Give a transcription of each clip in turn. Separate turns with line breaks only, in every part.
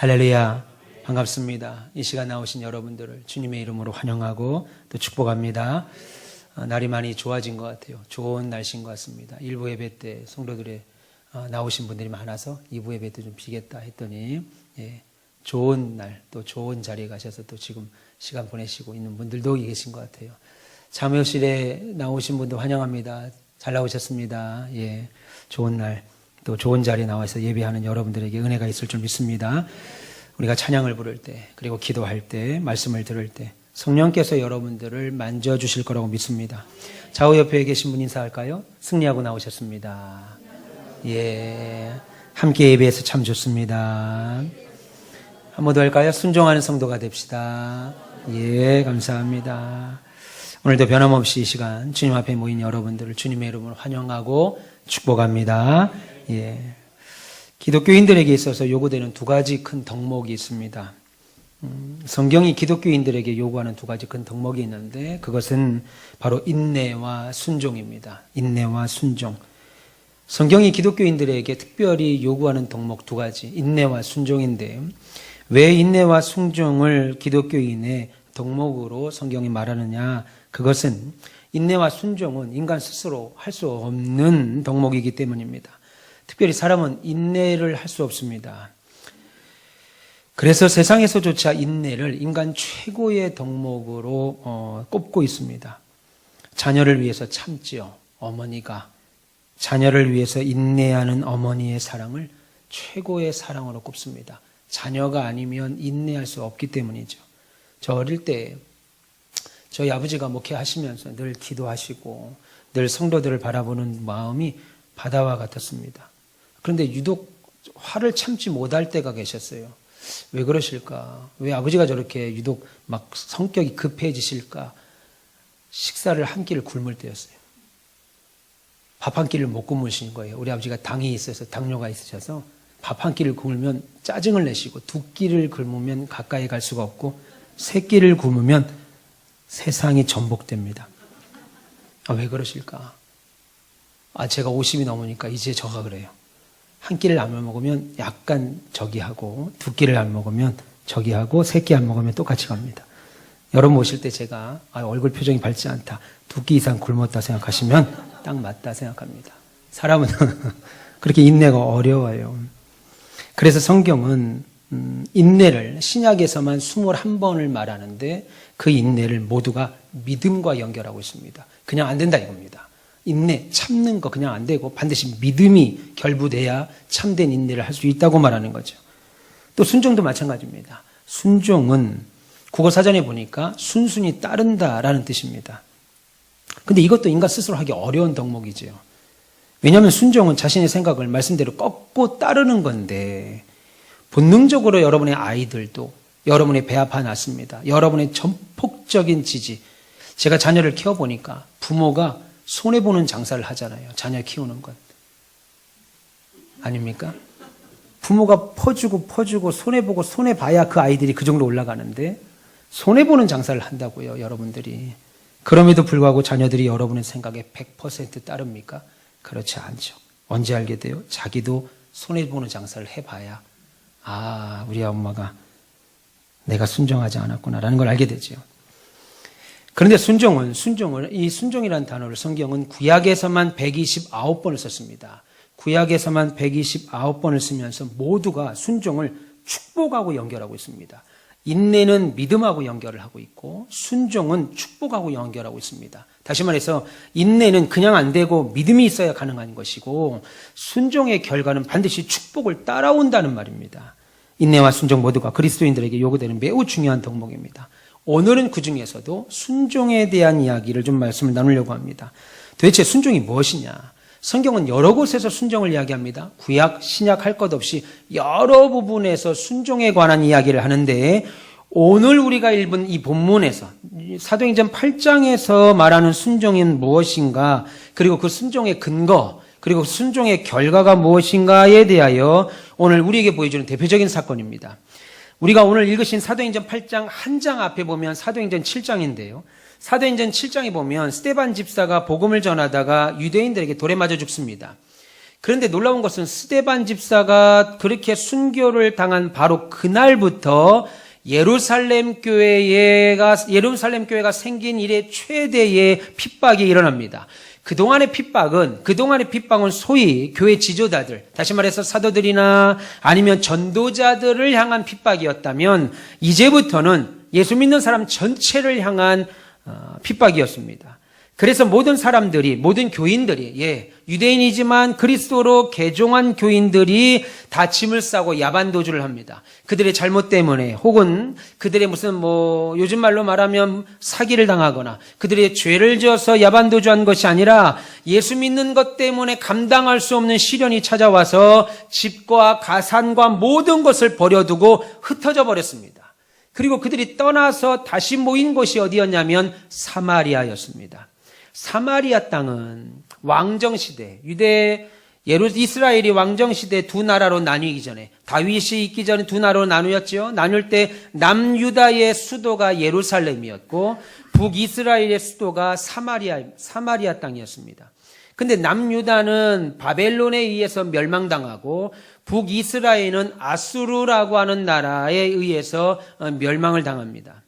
할렐루야, 반갑습니다. 이 시간 나오신 여러분들을 주님의 이름으로 환영하고 또 축복합니다. 날이 많이 좋아진 것 같아요. 좋은 날씨인 것 같습니다. 1부 예배 때 성도들이 나오신 분들이 많아서 2부 예배 때 좀 비겠다 했더니 좋은 날 또 좋은 자리에 가셔서 또 지금 시간 보내시고 있는 분들도 계신 것 같아요. 잠회실에 나오신 분도 환영합니다. 잘 나오셨습니다. 좋은 날 또 좋은 자리에 나와서 예배하는 여러분들에게 은혜가 있을 줄 믿습니다. 우리가 찬양을 부를 때 그리고 기도할 때 말씀을 들을 때 성령께서 여러분들을 만져주실 거라고 믿습니다. 좌우 옆에 계신 분 인사할까요? 승리하고 나오셨습니다. 함께 예배해서 참 좋습니다. 한 번 더 할까요? 순종하는 성도가 됩시다. 감사합니다. 오늘도 변함없이 이 시간 주님 앞에 모인 여러분들을 주님의 이름으로 환영하고 축복합니다. 기독교인들에게 있어서 요구되는 두 가지 큰 덕목이 있습니다. 성경이 기독교인들에게 요구하는 두 가지 큰 덕목이 있는데 그것은 바로 인내와 순종입니다. 인내와 순종. 성경이 기독교인들에게 특별히 요구하는 덕목 두 가지, 인내와 순종인데 왜 인내와 순종을 기독교인의 덕목으로 성경이 말하느냐? 그것은 인내와 순종은 인간 스스로 할 수 없는 덕목이기 때문입니다. 특별히 사람은 인내를 할 수 없습니다. 그래서 세상에서조차 인내를 인간 최고의 덕목으로 꼽고 있습니다. 자녀를 위해서 참지요. 어머니가 자녀를 위해서 인내하는 어머니의 사랑을 최고의 사랑으로 꼽습니다. 자녀가 아니면 인내할 수 없기 때문이죠. 저 어릴 때 저희 아버지가 목회하시면서 늘 기도하시고 늘 성도들을 바라보는 마음이 바다와 같았습니다. 그런데 유독 화를 참지 못할 때가 계셨어요. 왜 그러실까? 왜 아버지가 저렇게 유독 막 성격이 급해지실까? 식사를 한 끼를 굶을 때였어요. 밥 한 끼를 못 굶으신 거예요. 우리 아버지가 당이 있어서 당뇨가 있으셔서 밥 한 끼를 굶으면 짜증을 내시고 두 끼를 굶으면 가까이 갈 수가 없고 세 끼를 굶으면 세상이 전복됩니다. 왜 그러실까? 제가 50이 넘으니까 이제 저가 그래요. 한 끼를 안 먹으면 약간 저기 하고 두 끼를 안 먹으면 저기 하고 세 끼 안 먹으면 똑같이 갑니다. 여러분 오실 때 제가 얼굴 표정이 밝지 않다. 두 끼 이상 굶었다 생각하시면 딱 맞다 생각합니다. 사람은 그렇게 인내가 어려워요. 그래서 성경은 인내를 신약에서만 21번을 말하는데 그 인내를 모두가 믿음과 연결하고 있습니다. 그냥 안 된다 이겁니다. 인내, 참는 거 그냥 안 되고 반드시 믿음이 결부돼야 참된 인내를 할 수 있다고 말하는 거죠. 또 순종도 마찬가지입니다. 순종은 국어사전에 보니까 순순히 따른다라는 뜻입니다. 근데 이것도 인간 스스로 하기 어려운 덕목이죠. 왜냐하면 순종은 자신의 생각을 말씀대로 꺾고 따르는 건데 본능적으로 여러분의 아이들도 여러분의 배 아파 났습니다. 여러분의 전폭적인 지지. 제가 자녀를 키워보니까 부모가 손해보는 장사를 하잖아요. 자녀 키우는 것. 아닙니까? 부모가 퍼주고 손해보고 손해봐야 그 아이들이 그 정도 올라가는데 손해보는 장사를 한다고요. 여러분들이. 그럼에도 불구하고 자녀들이 여러분의 생각에 100% 따릅니까? 그렇지 않죠. 언제 알게 돼요? 자기도 손해보는 장사를 해봐야 우리 엄마가 내가 순종하지 않았구나라는 걸 알게 되죠. 그런데 이 순종이라는 단어를 성경은 구약에서만 129번을 썼습니다. 구약에서만 129번을 쓰면서 모두가 순종을 축복하고 연결하고 있습니다. 인내는 믿음하고 연결을 하고 있고 순종은 축복하고 연결하고 있습니다. 다시 말해서 인내는 그냥 안 되고 믿음이 있어야 가능한 것이고 순종의 결과는 반드시 축복을 따라온다는 말입니다. 인내와 순종 모두가 그리스도인들에게 요구되는 매우 중요한 덕목입니다. 오늘은 그 중에서도 순종에 대한 이야기를 좀 말씀을 나누려고 합니다. 도대체 순종이 무엇이냐? 성경은 여러 곳에서 순종을 이야기합니다. 구약, 신약 할 것 없이 여러 부분에서 순종에 관한 이야기를 하는데 오늘 우리가 읽은 이 본문에서 사도행전 8장에서 말하는 순종은 무엇인가, 그리고 그 순종의 근거, 그리고 순종의 결과가 무엇인가에 대하여 오늘 우리에게 보여주는 대표적인 사건입니다. 우리가 오늘 읽으신 사도행전 8장 한 장 앞에 보면 사도행전 7장인데요. 사도행전 7장에 보면 스데반 집사가 복음을 전하다가 유대인들에게 돌에 맞아 죽습니다. 그런데 놀라운 것은 스데반 집사가 그렇게 순교를 당한 바로 그날부터 예루살렘 교회가 생긴 이래 최대의 핍박이 일어납니다. 그동안의 핍박은 소위 교회 지도자들, 다시 말해서 사도들이나 아니면 전도자들을 향한 핍박이었다면 이제부터는 예수 믿는 사람 전체를 향한 핍박이었습니다. 그래서 모든 교인들이, 유대인이지만 그리스도로 개종한 교인들이 다 짐을 싸고 야반도주를 합니다. 그들의 잘못 때문에, 혹은 그들의 요즘 말로 말하면 사기를 당하거나 그들의 죄를 지어서 야반도주한 것이 아니라 예수 믿는 것 때문에 감당할 수 없는 시련이 찾아와서 집과 가산과 모든 것을 버려두고 흩어져 버렸습니다. 그리고 그들이 떠나서 다시 모인 곳이 어디였냐면 사마리아였습니다. 사마리아 땅은 왕정시대, 이스라엘이 왕정시대 두 나라로 나뉘기 전에, 다윗이 있기 전에 두 나라로 나누었죠. 나눌 때 남유다의 수도가 예루살렘이었고 북이스라엘의 수도가 사마리아 땅이었습니다. 근데 남유다는 바벨론에 의해서 멸망당하고 북이스라엘은 아수르라고 하는 나라에 의해서 멸망을 당합니다.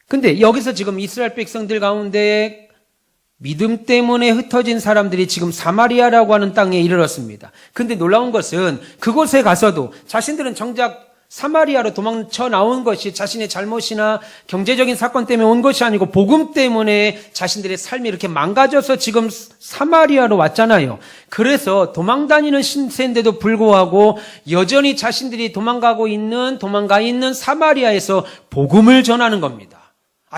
근데 여기서 지금 이스라엘 백성들 가운데 믿음 때문에 흩어진 사람들이 지금 사마리아라고 하는 땅에 이르렀습니다. 근데 놀라운 것은 그곳에 가서도 자신들은 정작 사마리아로 도망쳐 나온 것이 자신의 잘못이나 경제적인 사건 때문에 온 것이 아니고 복음 때문에 자신들의 삶이 이렇게 망가져서 지금 사마리아로 왔잖아요. 그래서 도망다니는 신세인데도 불구하고 여전히 자신들이 도망가 있는 사마리아에서 복음을 전하는 겁니다.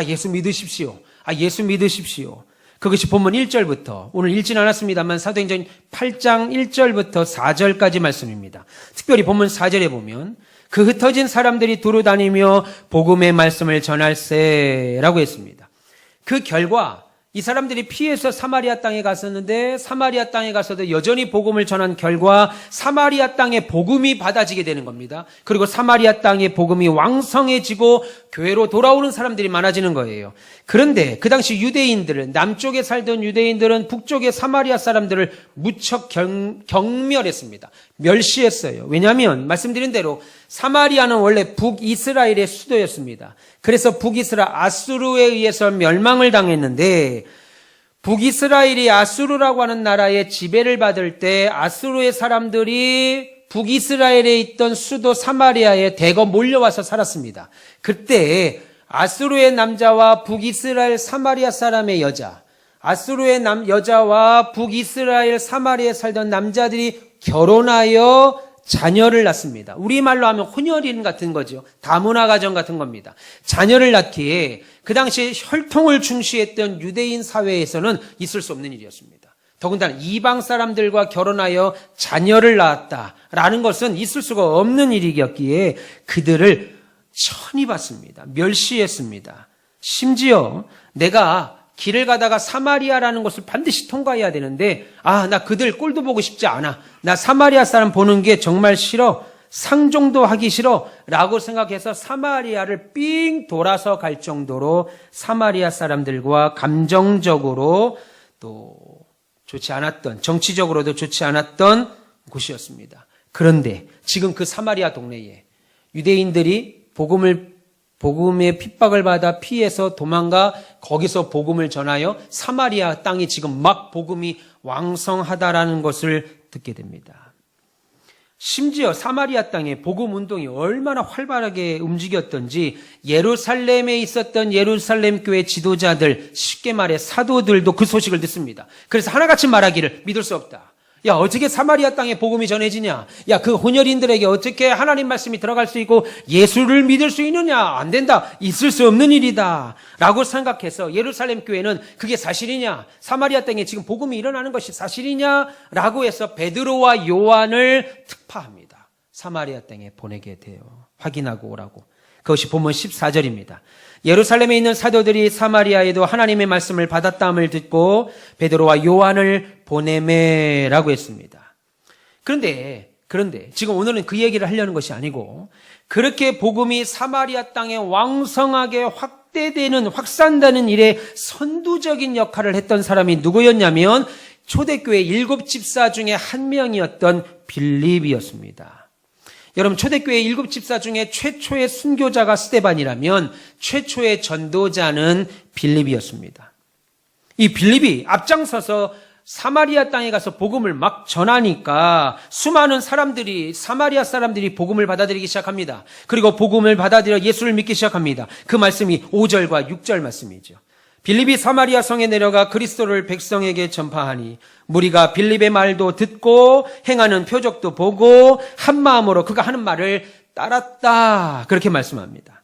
예수 믿으십시오. 예수 믿으십시오. 그것이 본문 1절부터, 오늘 읽진 않았습니다만 사도행전 8장 1절부터 4절까지 말씀입니다. 특별히 본문 4절에 보면 그 흩어진 사람들이 두루 다니며 복음의 말씀을 전할세라고 했습니다. 그 결과 이 사람들이 피해서 사마리아 땅에 갔었는데 사마리아 땅에 가서도 여전히 복음을 전한 결과 사마리아 땅에 복음이 받아지게 되는 겁니다. 그리고 사마리아 땅에 복음이 왕성해지고 교회로 돌아오는 사람들이 많아지는 거예요. 그런데 그 당시 남쪽에 살던 유대인들은 북쪽의 사마리아 사람들을 무척 경멸했습니다. 멸시했어요. 왜냐하면 말씀드린 대로 사마리아는 원래 북이스라엘의 수도였습니다. 그래서 북이스라엘 아수르에 의해서 멸망을 당했는데 북이스라엘이 아수르라고 하는 나라의 지배를 받을 때 아수르의 사람들이 북이스라엘에 있던 수도 사마리아에 대거 몰려와서 살았습니다. 그때 아수르의 남자와 북이스라엘 사마리아 사람의 여자, 아수르의 여자와 북이스라엘 사마리아에 살던 남자들이 결혼하여 자녀를 낳습니다. 우리말로 하면 혼혈인 같은 거죠. 다문화 가정 같은 겁니다. 자녀를 낳기에 그 당시에 혈통을 중시했던 유대인 사회에서는 있을 수 없는 일이었습니다. 더군다나 이방 사람들과 결혼하여 자녀를 낳았다라는 것은 있을 수가 없는 일이었기에 그들을 천히 봤습니다. 멸시했습니다. 심지어 내가 길을 가다가 사마리아라는 곳을 반드시 통과해야 되는데 나 그들 꼴도 보고 싶지 않아. 나 사마리아 사람 보는 게 정말 싫어. 상종도 하기 싫어. 라고 생각해서 사마리아를 삥 돌아서 갈 정도로 사마리아 사람들과 감정적으로 또 좋지 않았던, 정치적으로도 좋지 않았던 곳이었습니다. 그런데 지금 그 사마리아 동네에 유대인들이 복음의 핍박을 받아 피해서 도망가 거기서 복음을 전하여 사마리아 땅이 지금 막 복음이 왕성하다라는 것을 듣게 됩니다. 심지어 사마리아 땅에 복음 운동이 얼마나 활발하게 움직였던지 예루살렘에 있었던 예루살렘 교회 지도자들, 쉽게 말해 사도들도 그 소식을 듣습니다. 그래서 하나같이 말하기를 믿을 수 없다. 야, 어떻게 사마리아 땅에 복음이 전해지냐? 야, 그 혼혈인들에게 어떻게 하나님 말씀이 들어갈 수 있고 예수를 믿을 수 있느냐? 안 된다. 있을 수 없는 일이다. 라고 생각해서 예루살렘 교회는 그게 사실이냐? 사마리아 땅에 지금 복음이 일어나는 것이 사실이냐? 라고 해서 베드로와 요한을 특파합니다. 사마리아 땅에 보내게 돼요. 확인하고 오라고. 그것이 본문 14절입니다. 예루살렘에 있는 사도들이 사마리아에도 하나님의 말씀을 받았다함을 듣고 베드로와 요한을 보내매라고 했습니다. 그런데 지금 오늘은 그 얘기를 하려는 것이 아니고 그렇게 복음이 사마리아 땅에 왕성하게 확산되는 일에 선두적인 역할을 했던 사람이 누구였냐면 초대교회 7집사 중에 한 명이었던 빌립이었습니다. 여러분, 초대교회 7집사 중에 최초의 순교자가 스데반이라면 최초의 전도자는 빌립이었습니다. 이 빌립이 앞장서서 사마리아 땅에 가서 복음을 막 전하니까 수많은 사람들이, 사마리아 사람들이 복음을 받아들이기 시작합니다. 그리고 복음을 받아들여 예수를 믿기 시작합니다. 그 말씀이 5절과 6절 말씀이죠. 빌립이 사마리아 성에 내려가 그리스도를 백성에게 전파하니 무리가 빌립의 말도 듣고 행하는 표적도 보고 한 마음으로 그가 하는 말을 따랐다. 그렇게 말씀합니다.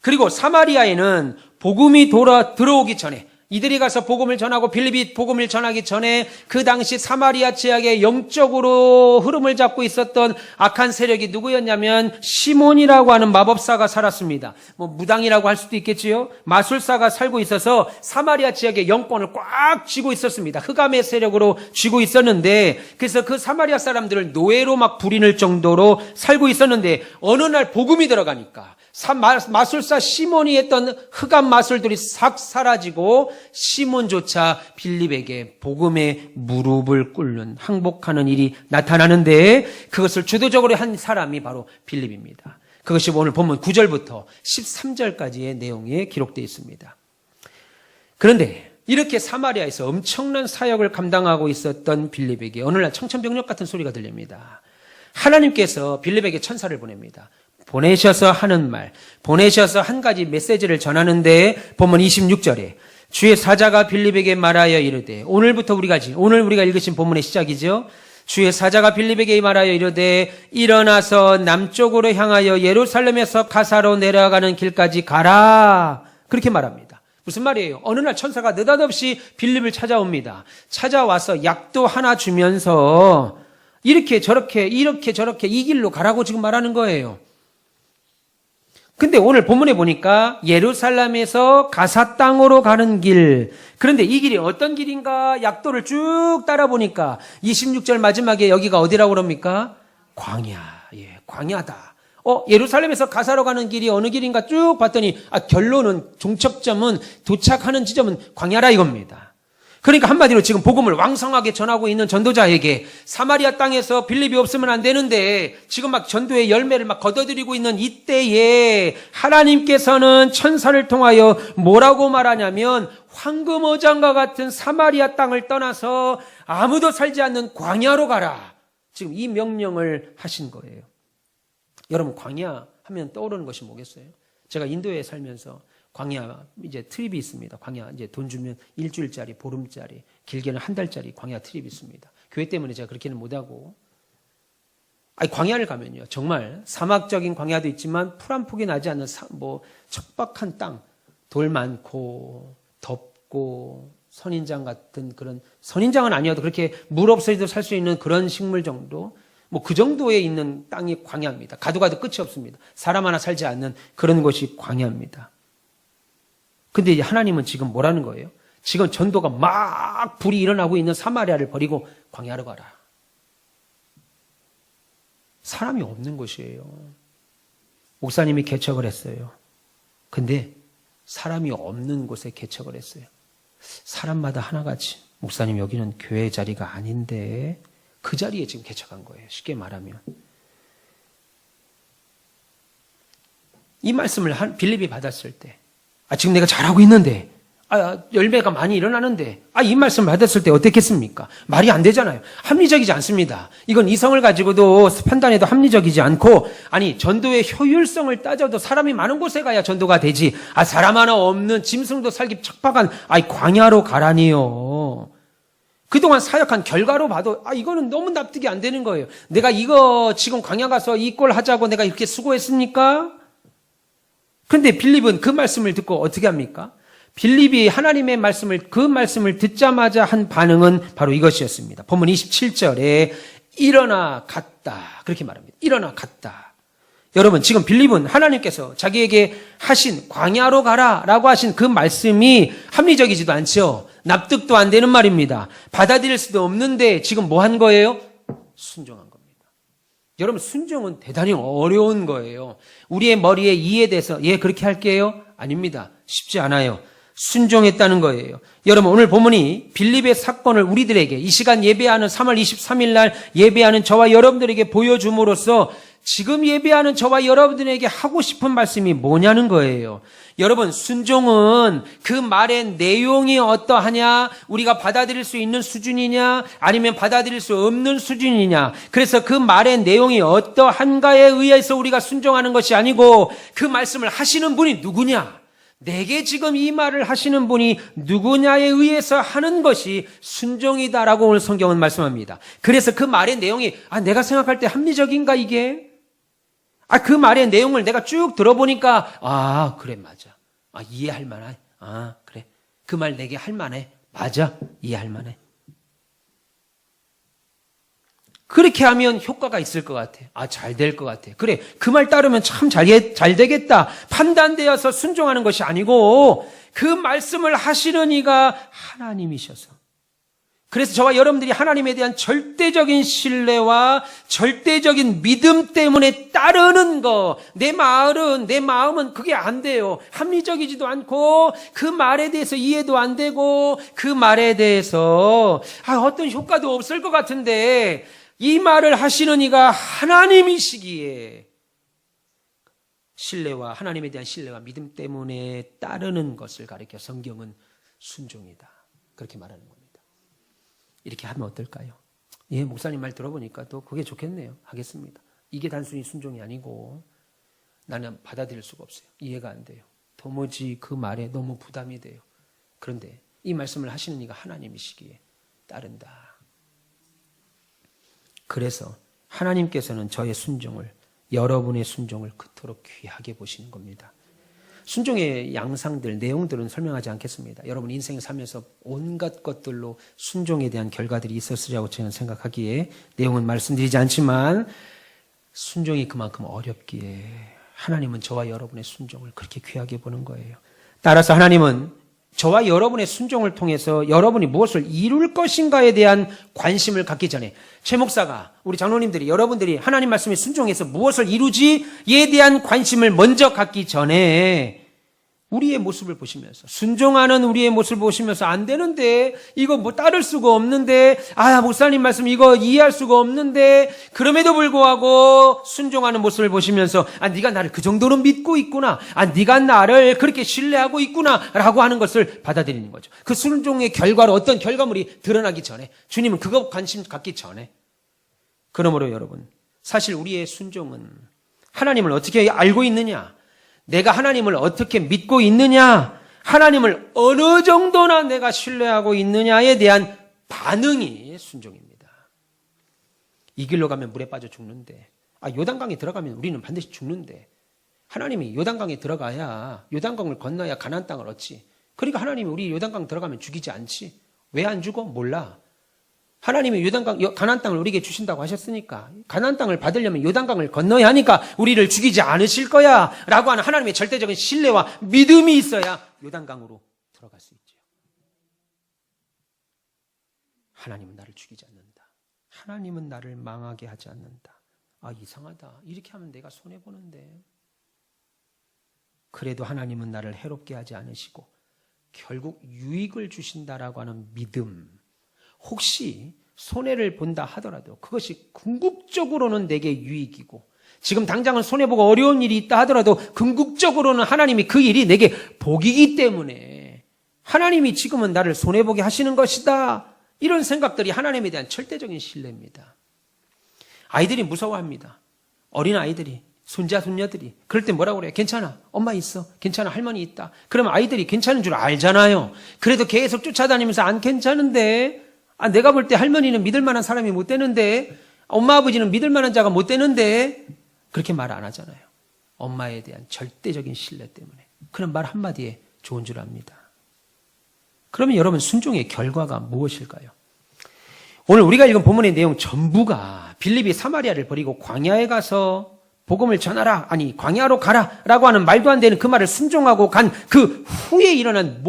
그리고 사마리아에는 복음이 들어오기 전에, 이들이 가서 복음을 전하고 빌립이 복음을 전하기 전에 그 당시 사마리아 지역에 영적으로 흐름을 잡고 있었던 악한 세력이 누구였냐면 시몬이라고 하는 마법사가 살았습니다. 무당이라고 할 수도 있겠지요. 마술사가 살고 있어서 사마리아 지역의 영권을 꽉 쥐고 있었습니다. 흑암의 세력으로 쥐고 있었는데, 그래서 그 사마리아 사람들을 노예로 막 부리는 정도로 살고 있었는데 어느 날 복음이 들어가니까 마술사 시몬이 했던 흑암 마술들이 싹 사라지고 시몬조차 빌립에게 복음의 무릎을 꿇는, 항복하는 일이 나타나는데 그것을 주도적으로 한 사람이 바로 빌립입니다. 그것이 오늘 본문 9절부터 13절까지의 내용에 기록되어 있습니다. 그런데 이렇게 사마리아에서 엄청난 사역을 감당하고 있었던 빌립에게 어느 날 청천벽력 같은 소리가 들립니다. 하나님께서 빌립에게 천사를 보냅니다. 보내셔서 하는 말, 보내셔서 한 가지 메시지를 전하는데 본문 26절에 주의 사자가 빌립에게 말하여 이르되, 오늘 우리가 읽으신 본문의 시작이죠. 주의 사자가 빌립에게 말하여 이르되 일어나서 남쪽으로 향하여 예루살렘에서 가사로 내려가는 길까지 가라. 그렇게 말합니다. 무슨 말이에요? 어느 날 천사가 느닷없이 빌립을 찾아옵니다. 찾아와서 약도 하나 주면서 이렇게 저렇게 이 길로 가라고 지금 말하는 거예요. 근데 오늘 본문에 보니까 예루살렘에서 가사 땅으로 가는 길. 그런데 이 길이 어떤 길인가? 약도를 쭉 따라보니까 26절 마지막에 여기가 어디라고 그럽니까? 광야. 예, 광야다. 예루살렘에서 가사로 가는 길이 어느 길인가 쭉 봤더니 결론은, 종착점은, 도착하는 지점은 광야라 이겁니다. 그러니까 한마디로 지금 복음을 왕성하게 전하고 있는 전도자에게 사마리아 땅에서 빌립이 없으면 안 되는데 지금 막 전도의 열매를 막 거둬들이고 있는 이때에 하나님께서는 천사를 통하여 뭐라고 말하냐면 황금어장과 같은 사마리아 땅을 떠나서 아무도 살지 않는 광야로 가라. 지금 이 명령을 하신 거예요. 여러분, 광야 하면 떠오르는 것이 뭐겠어요? 제가 인도에 살면서 광야 이제 트립이 있습니다. 광야 이제 돈 주면 일주일짜리, 보름짜리, 길게는 한 달짜리 광야 트립이 있습니다. 교회 때문에 제가 그렇게는 못하고. 광야를 가면요, 정말 사막적인 광야도 있지만 풀 한 폭이 나지 않는 척박한 땅, 돌 많고 덥고 선인장 같은 그런, 선인장은 아니어도 그렇게 물 없어도 살 수 있는 그런 식물 정도, 그 정도에 있는 땅이 광야입니다. 가도 끝이 없습니다. 사람 하나 살지 않는 그런 곳이 광야입니다. 근데 하나님은 지금 뭐라는 거예요? 지금 전도가 막 불이 일어나고 있는 사마리아를 버리고 광야로 가라. 사람이 없는 곳이에요. 목사님이 개척을 했어요. 근데 사람이 없는 곳에 개척을 했어요. 사람마다 하나같이, 목사님 여기는 교회 자리가 아닌데 그 자리에 지금 개척한 거예요. 쉽게 말하면. 이 말씀을 빌립이 받았을 때, 지금 내가 잘하고 있는데, 열매가 많이 일어나는데, 이 말씀을 받았을 때 어떻겠습니까? 말이 안 되잖아요. 합리적이지 않습니다. 이건 이성을 가지고도 판단해도 합리적이지 않고, 전도의 효율성을 따져도 사람이 많은 곳에 가야 전도가 되지. 사람 하나 없는 짐승도 살기 척박한, 광야로 가라니요. 그동안 사역한 결과로 봐도, 이거는 너무 납득이 안 되는 거예요. 내가 이거 지금 광야 가서 이 꼴 하자고 내가 이렇게 수고했습니까? 근데 빌립은 그 말씀을 듣고 어떻게 합니까? 빌립이 하나님의 그 말씀을 듣자마자 한 반응은 바로 이것이었습니다. 본문 27절에 일어나 갔다. 그렇게 말합니다. 일어나 갔다. 여러분, 지금 빌립은 하나님께서 자기에게 하신 광야로 가라라고 하신 그 말씀이 합리적이지도 않죠. 납득도 안 되는 말입니다. 받아들일 수도 없는데 지금 뭐 한 거예요? 순종한 겁니다. 여러분, 순종은 대단히 어려운 거예요. 우리의 머리에 이해돼서 그렇게 할게요? 아닙니다. 쉽지 않아요. 순종했다는 거예요. 여러분, 오늘 본문이 빌립의 사건을 우리들에게 이 시간 예배하는 3월 23일 날 예배하는 저와 여러분들에게 보여줌으로써 지금 예배하는 저와 여러분들에게 하고 싶은 말씀이 뭐냐는 거예요. 여러분, 순종은 그 말의 내용이 어떠하냐, 우리가 받아들일 수 있는 수준이냐, 아니면 받아들일 수 없는 수준이냐. 그래서 그 말의 내용이 어떠한가에 의해서 우리가 순종하는 것이 아니고 그 말씀을 하시는 분이 누구냐, 내게 지금 이 말을 하시는 분이 누구냐에 의해서 하는 것이 순종이다라고 오늘 성경은 말씀합니다. 그래서 그 말의 내용이 내가 생각할 때 합리적인가 이게? 그 말의 내용을 내가 쭉 들어보니까 그래 맞아. 이해할 만해. 그래. 그 말 내게 할 만해. 맞아. 이해할 만해. 그렇게 하면 효과가 있을 것 같아. 잘 될 것 같아. 그래. 그 말 따르면 참 잘 되겠다. 판단되어서 순종하는 것이 아니고 그 말씀을 하시는 이가 하나님이셔서. 그래서 저와 여러분들이 하나님에 대한 절대적인 신뢰와 절대적인 믿음 때문에 따르는 거, 내 마음은 그게 안 돼요. 합리적이지도 않고 그 말에 대해서 이해도 안 되고 그 말에 대해서 어떤 효과도 없을 것 같은데 이 말을 하시는 이가 하나님이시기에 신뢰와 하나님에 대한 신뢰와 믿음 때문에 따르는 것을 가리켜 성경은 순종이다. 그렇게 말하는 겁니다. 이렇게 하면 어떨까요? 목사님 말 들어보니까 또 그게 좋겠네요. 하겠습니다. 이게 단순히 순종이 아니고 나는 받아들일 수가 없어요. 이해가 안 돼요. 도무지 그 말에 너무 부담이 돼요. 그런데 이 말씀을 하시는 이가 하나님이시기에 따른다. 그래서 하나님께서는 저의 순종을, 여러분의 순종을 그토록 귀하게 보시는 겁니다. 순종의 양상들, 내용들은 설명하지 않겠습니다. 여러분 인생을 살면서 온갖 것들로 순종에 대한 결과들이 있었으리라고 저는 생각하기에 내용은 말씀드리지 않지만 순종이 그만큼 어렵기에 하나님은 저와 여러분의 순종을 그렇게 귀하게 보는 거예요. 따라서 하나님은 저와 여러분의 순종을 통해서 여러분이 무엇을 이룰 것인가에 대한 관심을 갖기 전에 최 목사가, 우리 장로님들이, 여러분들이 하나님 말씀에 순종해서 무엇을 이루지에 대한 관심을 먼저 갖기 전에 우리의 모습을 보시면서, 순종하는 우리의 모습을 보시면서 안 되는데, 이거 따를 수가 없는데, 목사님 말씀 이거 이해할 수가 없는데, 그럼에도 불구하고 순종하는 모습을 보시면서 네가 나를 그 정도로 믿고 있구나, 네가 나를 그렇게 신뢰하고 있구나 라고 하는 것을 받아들이는 거죠. 그 순종의 결과로 어떤 결과물이 드러나기 전에, 주님은 그거 관심 갖기 전에. 그러므로 여러분, 사실 우리의 순종은 하나님을 어떻게 알고 있느냐, 내가 하나님을 어떻게 믿고 있느냐, 하나님을 어느 정도나 내가 신뢰하고 있느냐에 대한 반응이 순종입니다. 이 길로 가면 물에 빠져 죽는데, 요단강에 들어가면 우리는 반드시 죽는데, 하나님이 요단강에 들어가야, 요단강을 건너야 가나안 땅을 얻지. 그러니까 하나님이 우리 요단강 들어가면 죽이지 않지. 왜 안 죽어? 몰라. 하나님이 가나안 땅을 우리에게 주신다고 하셨으니까 가나안 땅을 받으려면 요단강을 건너야 하니까 우리를 죽이지 않으실 거야 라고 하는 하나님의 절대적인 신뢰와 믿음이 있어야 요단강으로 들어갈 수 있죠. 하나님은 나를 죽이지 않는다. 하나님은 나를 망하게 하지 않는다. 이상하다. 이렇게 하면 내가 손해보는데. 그래도 하나님은 나를 해롭게 하지 않으시고 결국 유익을 주신다라고 하는 믿음, 혹시 손해를 본다 하더라도 그것이 궁극적으로는 내게 유익이고, 지금 당장은 손해보고 어려운 일이 있다 하더라도 궁극적으로는 하나님이 그 일이 내게 복이기 때문에 하나님이 지금은 나를 손해보게 하시는 것이다, 이런 생각들이 하나님에 대한 절대적인 신뢰입니다. 아이들이 무서워합니다. 어린 아이들이, 손자 손녀들이 그럴 때 뭐라고 그래요? 괜찮아, 엄마 있어, 괜찮아, 할머니 있다. 그러면 아이들이 괜찮은 줄 알잖아요. 그래도 계속 쫓아다니면서 안 괜찮은데, 내가 볼 때 할머니는 믿을 만한 사람이 못 되는데, 엄마 아버지는 믿을 만한 자가 못 되는데, 그렇게 말 안 하잖아요. 엄마에 대한 절대적인 신뢰 때문에. 그런 말 한마디에 좋은 줄 압니다. 그러면 여러분, 순종의 결과가 무엇일까요? 오늘 우리가 읽은 본문의 내용 전부가 빌립이 사마리아를 버리고 광야에 가서 복음을 전하라, 광야로 가라 라고 하는 말도 안 되는 그 말을 순종하고 간 그 후에 일어난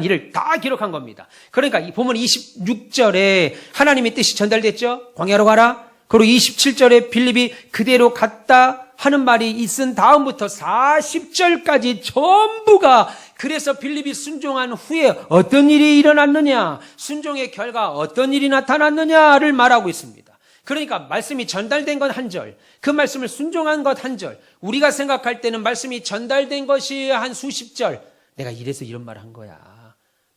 일을 다 기록한 겁니다. 그러니까 이 본문 26절에 하나님의 뜻이 전달됐죠. 광야로 가라. 그리고 27절에 빌립이 그대로 갔다 하는 말이 있은 다음부터 40절까지 전부가 그래서 빌립이 순종한 후에 어떤 일이 일어났느냐, 순종의 결과 어떤 일이 나타났느냐를 말하고 있습니다. 그러니까 말씀이 전달된 것 한 절, 그 말씀을 순종한 것 한 절, 우리가 생각할 때는 말씀이 전달된 것이 한 수십 절, 내가 이래서 이런 말 한 거야.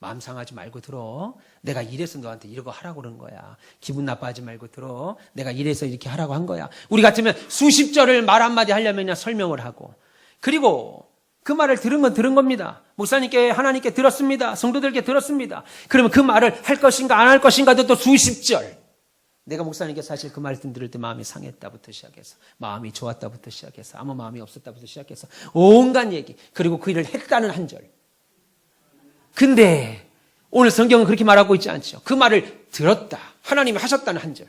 마음 상하지 말고 들어. 내가 이래서 너한테 이러고 하라고 그런 거야. 기분 나빠하지 말고 들어. 내가 이래서 이렇게 하라고 한 거야. 우리 같으면 수십 절을 말 한마디 하려면 그냥 설명을 하고, 그리고 그 말을 들은 건 들은 겁니다. 목사님께, 하나님께 들었습니다. 성도들께 들었습니다. 그러면 그 말을 할 것인가 안 할 것인가도 또 수십 절. 내가 목사님께 사실 그 말씀 들을 때 마음이 상했다부터 시작해서, 마음이 좋았다부터 시작해서, 아무 마음이 없었다부터 시작해서 온갖 얘기, 그리고 그 일을 했다는 한 절. 근데 오늘 성경은 그렇게 말하고 있지 않죠. 그 말을 들었다, 하나님이 하셨다는 한 절,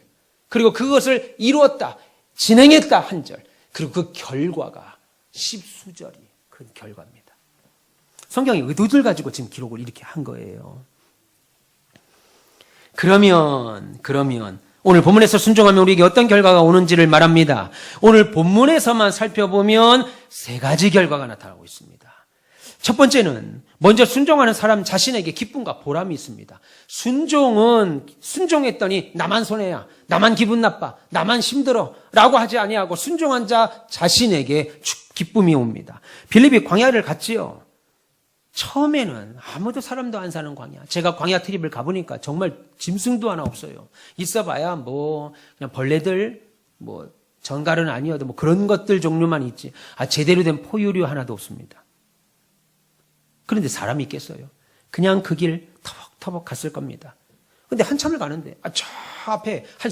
그리고 그것을 이루었다, 진행했다 한 절, 그리고 그 결과가 십수절이 그 결과입니다. 성경이 의도들 가지고 지금 기록을 이렇게 한 거예요. 그러면 오늘 본문에서 순종하면 우리에게 어떤 결과가 오는지를 말합니다. 오늘 본문에서만 살펴보면 세 가지 결과가 나타나고 있습니다. 첫 번째는 먼저 순종하는 사람 자신에게 기쁨과 보람이 있습니다. 순종했더니 나만 손해야, 나만 기분 나빠, 나만 힘들어 라고 하지 아니하고 순종한 자 자신에게 기쁨이 옵니다. 빌립이 광야를 갔지요. 처음에는 아무도 사람도 안 사는 광야. 제가 광야 트립을 가보니까 정말 짐승도 하나 없어요. 있어봐야 그냥 벌레들, 전갈은 아니어도 그런 것들 종류만 있지. 제대로 된 포유류 하나도 없습니다. 그런데 사람이 있겠어요? 그냥 그 길 터벅터벅 갔을 겁니다. 근데 한참을 가는데 저 앞에 한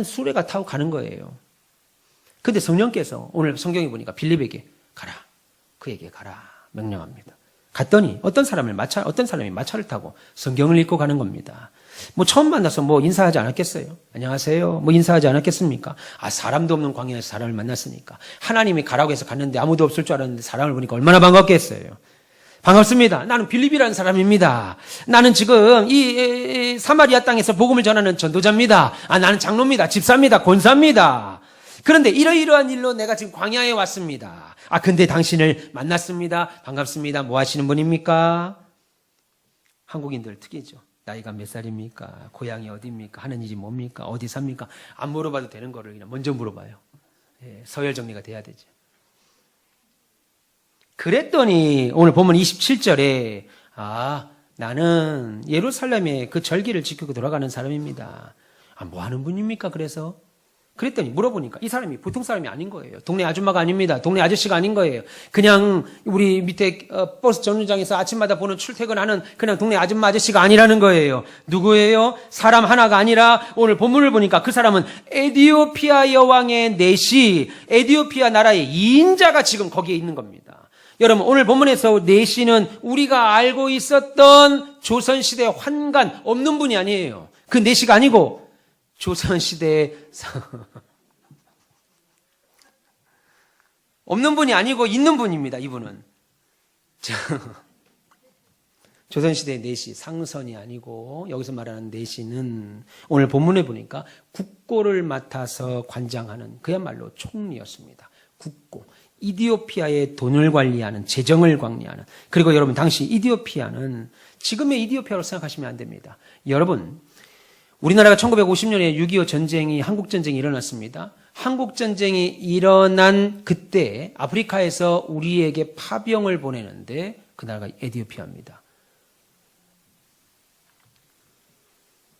수레가 타고 가는 거예요. 근데 성령께서 오늘 성경에 보니까 빌립에게 가라, 그에게 가라 명령합니다. 갔더니 어떤 사람이 마차를 타고 성경을 읽고 가는 겁니다. 처음 만나서 인사하지 않았겠어요? 안녕하세요. 인사하지 않았겠습니까? 사람도 없는 광야에서 사람을 만났으니까. 하나님이 가라고 해서 갔는데 아무도 없을 줄 알았는데 사람을 보니까 얼마나 반갑겠어요. 반갑습니다. 나는 빌립이라는 사람입니다. 나는 지금 이 사마리아 땅에서 복음을 전하는 전도자입니다. 나는 장로입니다. 집사입니다. 권사입니다. 그런데 이러이러한 일로 내가 지금 광야에 왔습니다. 근데 당신을 만났습니다. 반갑습니다. 뭐 하시는 분입니까? 한국인들 특이죠. 나이가 몇 살입니까? 고향이 어디입니까? 하는 일이 뭡니까? 어디 삽니까? 안 물어봐도 되는 거를 그냥 먼저 물어봐요. 서열 정리가 돼야 되죠. 그랬더니 오늘 보면 27절에 나는 예루살렘의 그 절기를 지키고 돌아가는 사람입니다. 뭐 하는 분입니까? 그랬더니 물어보니까 이 사람이 보통 사람이 아닌 거예요. 동네 아줌마가 아닙니다. 동네 아저씨가 아닌 거예요. 그냥 우리 밑에 버스 정류장에서 아침마다 보는 출퇴근하는 그냥 동네 아줌마 아저씨가 아니라는 거예요. 누구예요? 사람 하나가 아니라 오늘 본문을 보니까 그 사람은 에디오피아 여왕의 내시, 에디오피아 나라의 2인자가 지금 거기에 있는 겁니다. 여러분, 오늘 본문에서 내시는 우리가 알고 있었던 조선시대 환관 없는 분이 아니에요. 그 내시가 아니고 조선시대에 없는 분이 아니고 있는 분입니다. 이분은 조선시대의 내시, 상선이 아니고 여기서 말하는 내시는 오늘 본문에 보니까 국고를 맡아서 관장하는 그야말로 총리였습니다. 국고, 이디오피아의 돈을 관리하는, 재정을 관리하는. 그리고 여러분, 당시 이디오피아는 지금의 이디오피아로 생각하시면 안 됩니다. 여러분, 우리나라가 1950년에 6.25 전쟁이, 한국전쟁이 일어났습니다. 한국전쟁이 일어난 그때 아프리카에서 우리에게 파병을 보내는데 그 나라가 에디오피아입니다.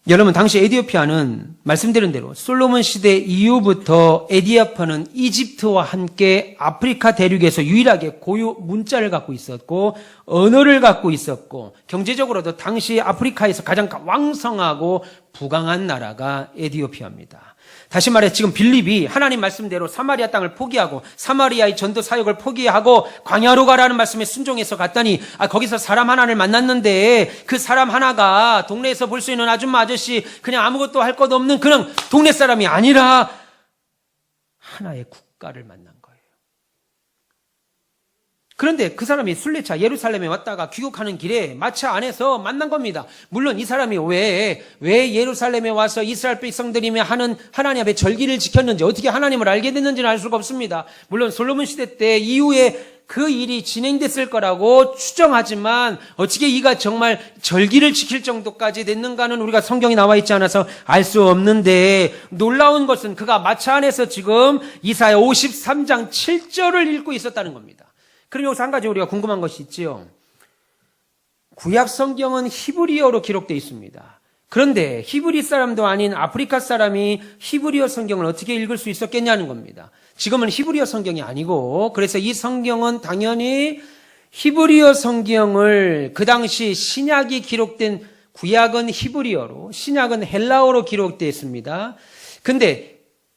여러분, 당시 에디오피아는 말씀드린 대로 솔로몬 시대 이후부터 에디오피아는 이집트와 함께 아프리카 대륙에서 유일하게 고유 문자를 갖고 있었고 언어를 갖고 있었고 경제적으로도 당시 아프리카에서 가장 왕성하고 부강한 나라가 에디오피아입니다. 다시 말해 지금 빌립이 하나님 말씀대로 사마리아 땅을 포기하고 사마리아의 전도 사역을 포기하고 광야로 가라는 말씀에 순종해서 갔더니 거기서 사람 하나를 만났는데 그 사람 하나가 동네에서 볼 수 있는 아줌마 아저씨 그냥 아무것도 할 것 없는 그런 동네 사람이 아니라 하나의 국가를 만난 거예요. 그런데 그 사람이 순례차 예루살렘에 왔다가 귀국하는 길에 마차 안에서 만난 겁니다. 물론 이 사람이 왜 예루살렘에 와서 이스라엘 백성들이 하는 하나님 앞에 절기를 지켰는지, 어떻게 하나님을 알게 됐는지는 알 수가 없습니다. 물론 솔로몬 시대 때 이후에 그 일이 진행됐을 거라고 추정하지만 어떻게 이가 정말 절기를 지킬 정도까지 됐는가는 우리가 성경이 나와 있지 않아서 알 수 없는데, 놀라운 것은 그가 마차 안에서 지금 이사야 53장 7절을 읽고 있었다는 겁니다. 그럼 여기서 한 가지 우리가 궁금한 것이 있지요. 구약 성경은 히브리어로 기록되어 있습니다. 그런데 히브리 사람도 아닌 아프리카 사람이 히브리어 성경을 어떻게 읽을 수 있었겠냐는 겁니다. 지금은 히브리어 성경이 아니고, 그래서 이 성경은 당연히 히브리어 성경을 그 당시 신약이 기록된, 구약은 히브리어로, 신약은 헬라어로 기록되어 있습니다. 근데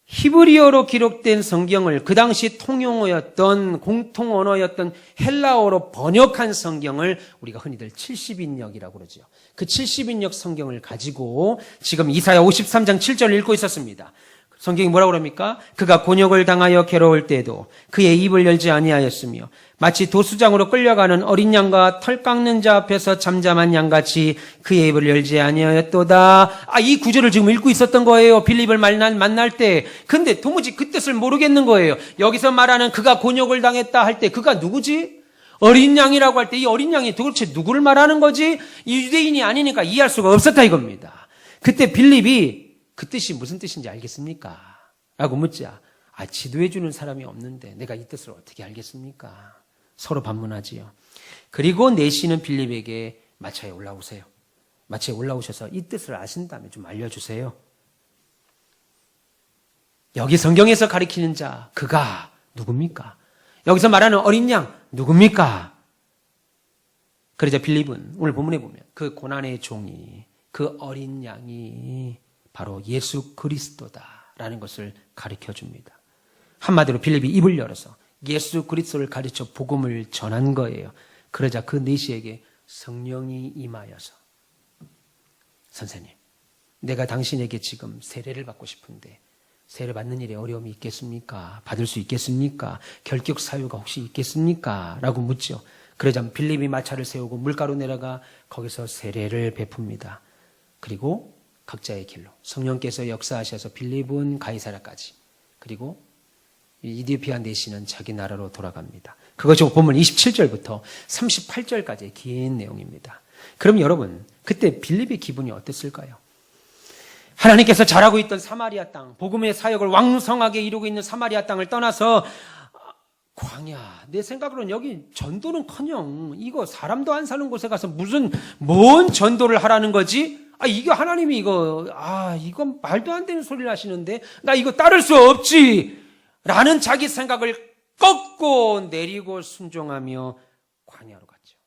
히브리어로 기록된 성경을 그 당시 통용어였던, 공통 언어였던 헬라어로 번역한 성경을 우리가 흔히들 70인역이라고 그러죠. 그 70인역 성경을 가지고 지금 이사야 53장 7절을 읽고 있었습니다. 성경이 뭐라고 그럽니까? 그가 곤욕을 당하여 괴로울 때에도 그의 입을 열지 아니하였으며 마치 도수장으로 끌려가는 어린 양과 털 깎는 자 앞에서 잠잠한 양같이 그의 입을 열지 아니하였도다. 이 구절을 지금 읽고 있었던 거예요. 빌립을 만날 때. 근데 도무지 그 뜻을 모르겠는 거예요. 여기서 말하는 그가 곤욕을 당했다 할 때 그가 누구지? 어린 양이라고 할 때 이 어린 양이 도대체 누구를 말하는 거지? 이 유대인이 아니니까 이해할 수가 없었다 이겁니다. 그때 빌립이 그 뜻이 무슨 뜻인지 알겠습니까? 라고 묻자, 지도해 주는 사람이 없는데 내가 이 뜻을 어떻게 알겠습니까? 서로 반문하지요. 그리고 내시는 빌립에게 마차에 올라오세요. 마차에 올라오셔서 이 뜻을 아신다면 좀 알려주세요. 여기 성경에서 가리키는 자, 그가 누굽니까? 여기서 말하는 어린 양 누굽니까? 그러자 빌립은 오늘 본문에 보면 그 고난의 종이, 그 어린 양이 바로 예수 그리스도다라는 것을 가르쳐 줍니다. 한마디로 빌립이 입을 열어서 예수 그리스도를 가르쳐 복음을 전한 거예요. 그러자 그 내시에게 성령이 임하여서, 선생님, 내가 당신에게 지금 세례를 받고 싶은데 세례 받는 일에 어려움이 있겠습니까? 받을 수 있겠습니까? 결격 사유가 혹시 있겠습니까? 라고 묻죠. 그러자 빌립이 마차를 세우고 물가로 내려가 거기서 세례를 베풉니다. 그리고 각자의 길로 성령께서 역사하셔서 빌립은 가이사랴까지, 그리고 이디오피아 내시는 자기 나라로 돌아갑니다. 그것이 본문 27절부터 38절까지의 긴 내용입니다. 그럼 여러분, 그때 빌립의 기분이 어땠을까요? 하나님께서 잘하고 있던 사마리아 땅, 복음의 사역을 왕성하게 이루고 있는 사마리아 땅을 떠나서 광야, 내 생각으로는 여기 전도는커녕 이거 사람도 안 사는 곳에 가서 무슨 뭔 전도를 하라는 거지? 이거 하나님이 이건 말도 안 되는 소리를 하시는데 나 이거 따를 수 없지 라는 자기 생각을 꺾고 내리고 순종하며 광야로 갔죠.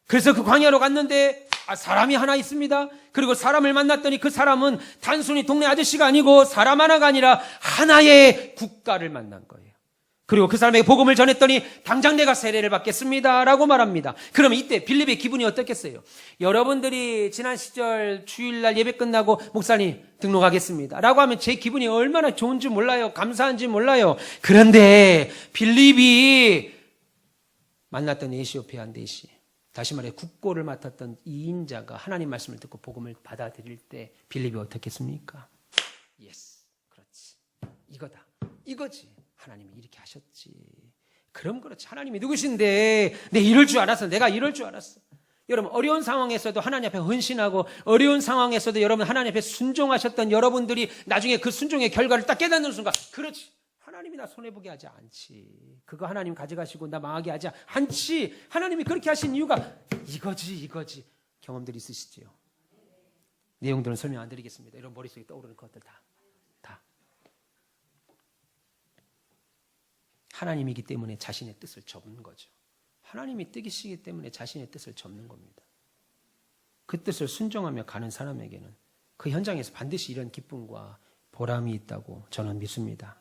그래서 그 광야로 갔는데 사람이 하나 있습니다. 그리고 사람을 만났더니 그 사람은 단순히 동네 아저씨가 아니고 사람 하나가 아니라 하나의 국가를 만난 거예요. 그리고 그 사람에게 복음을 전했더니 당장 내가 세례를 받겠습니다 라고 말합니다. 그럼 이때 빌립의 기분이 어떻겠어요? 여러분들이 지난 시절 주일날 예배 끝나고 목사님 등록하겠습니다 라고 하면 제 기분이 얼마나 좋은지 몰라요. 감사한지 몰라요. 그런데 빌립이 만났던 에티오피아 내시, 다시 말해 국고를 맡았던 이 인자가 하나님 말씀을 듣고 복음을 받아들일 때 빌립이 어떻겠습니까? 예스, 그렇지, 이거다, 이거지. 하나님이 이렇게 하셨지. 그럼 그렇지. 하나님이 누구신데 내가 이럴 줄 알았어. 여러분, 어려운 상황에서도 하나님 앞에 헌신하고 어려운 상황에서도 여러분 하나님 앞에 순종하셨던 여러분들이 나중에 그 순종의 결과를 딱 깨닫는 순간, 그렇지, 하나님이 나 손해보게 하지 않지. 그거 하나님 가져가시고 나 망하게 하지 않지. 하나님이 그렇게 하신 이유가 이거지. 경험들이 있으시지요. 내용들은 설명 안 드리겠습니다. 여러분 머릿속에 떠오르는 것들 다 하나님이기 때문에 자신의 뜻을 접는 거죠. 하나님이 뜻이시기 때문에 자신의 뜻을 접는 겁니다. 그 뜻을 순종하며 가는 사람에게는 그 현장에서 반드시 이런 기쁨과 보람이 있다고 저는 믿습니다.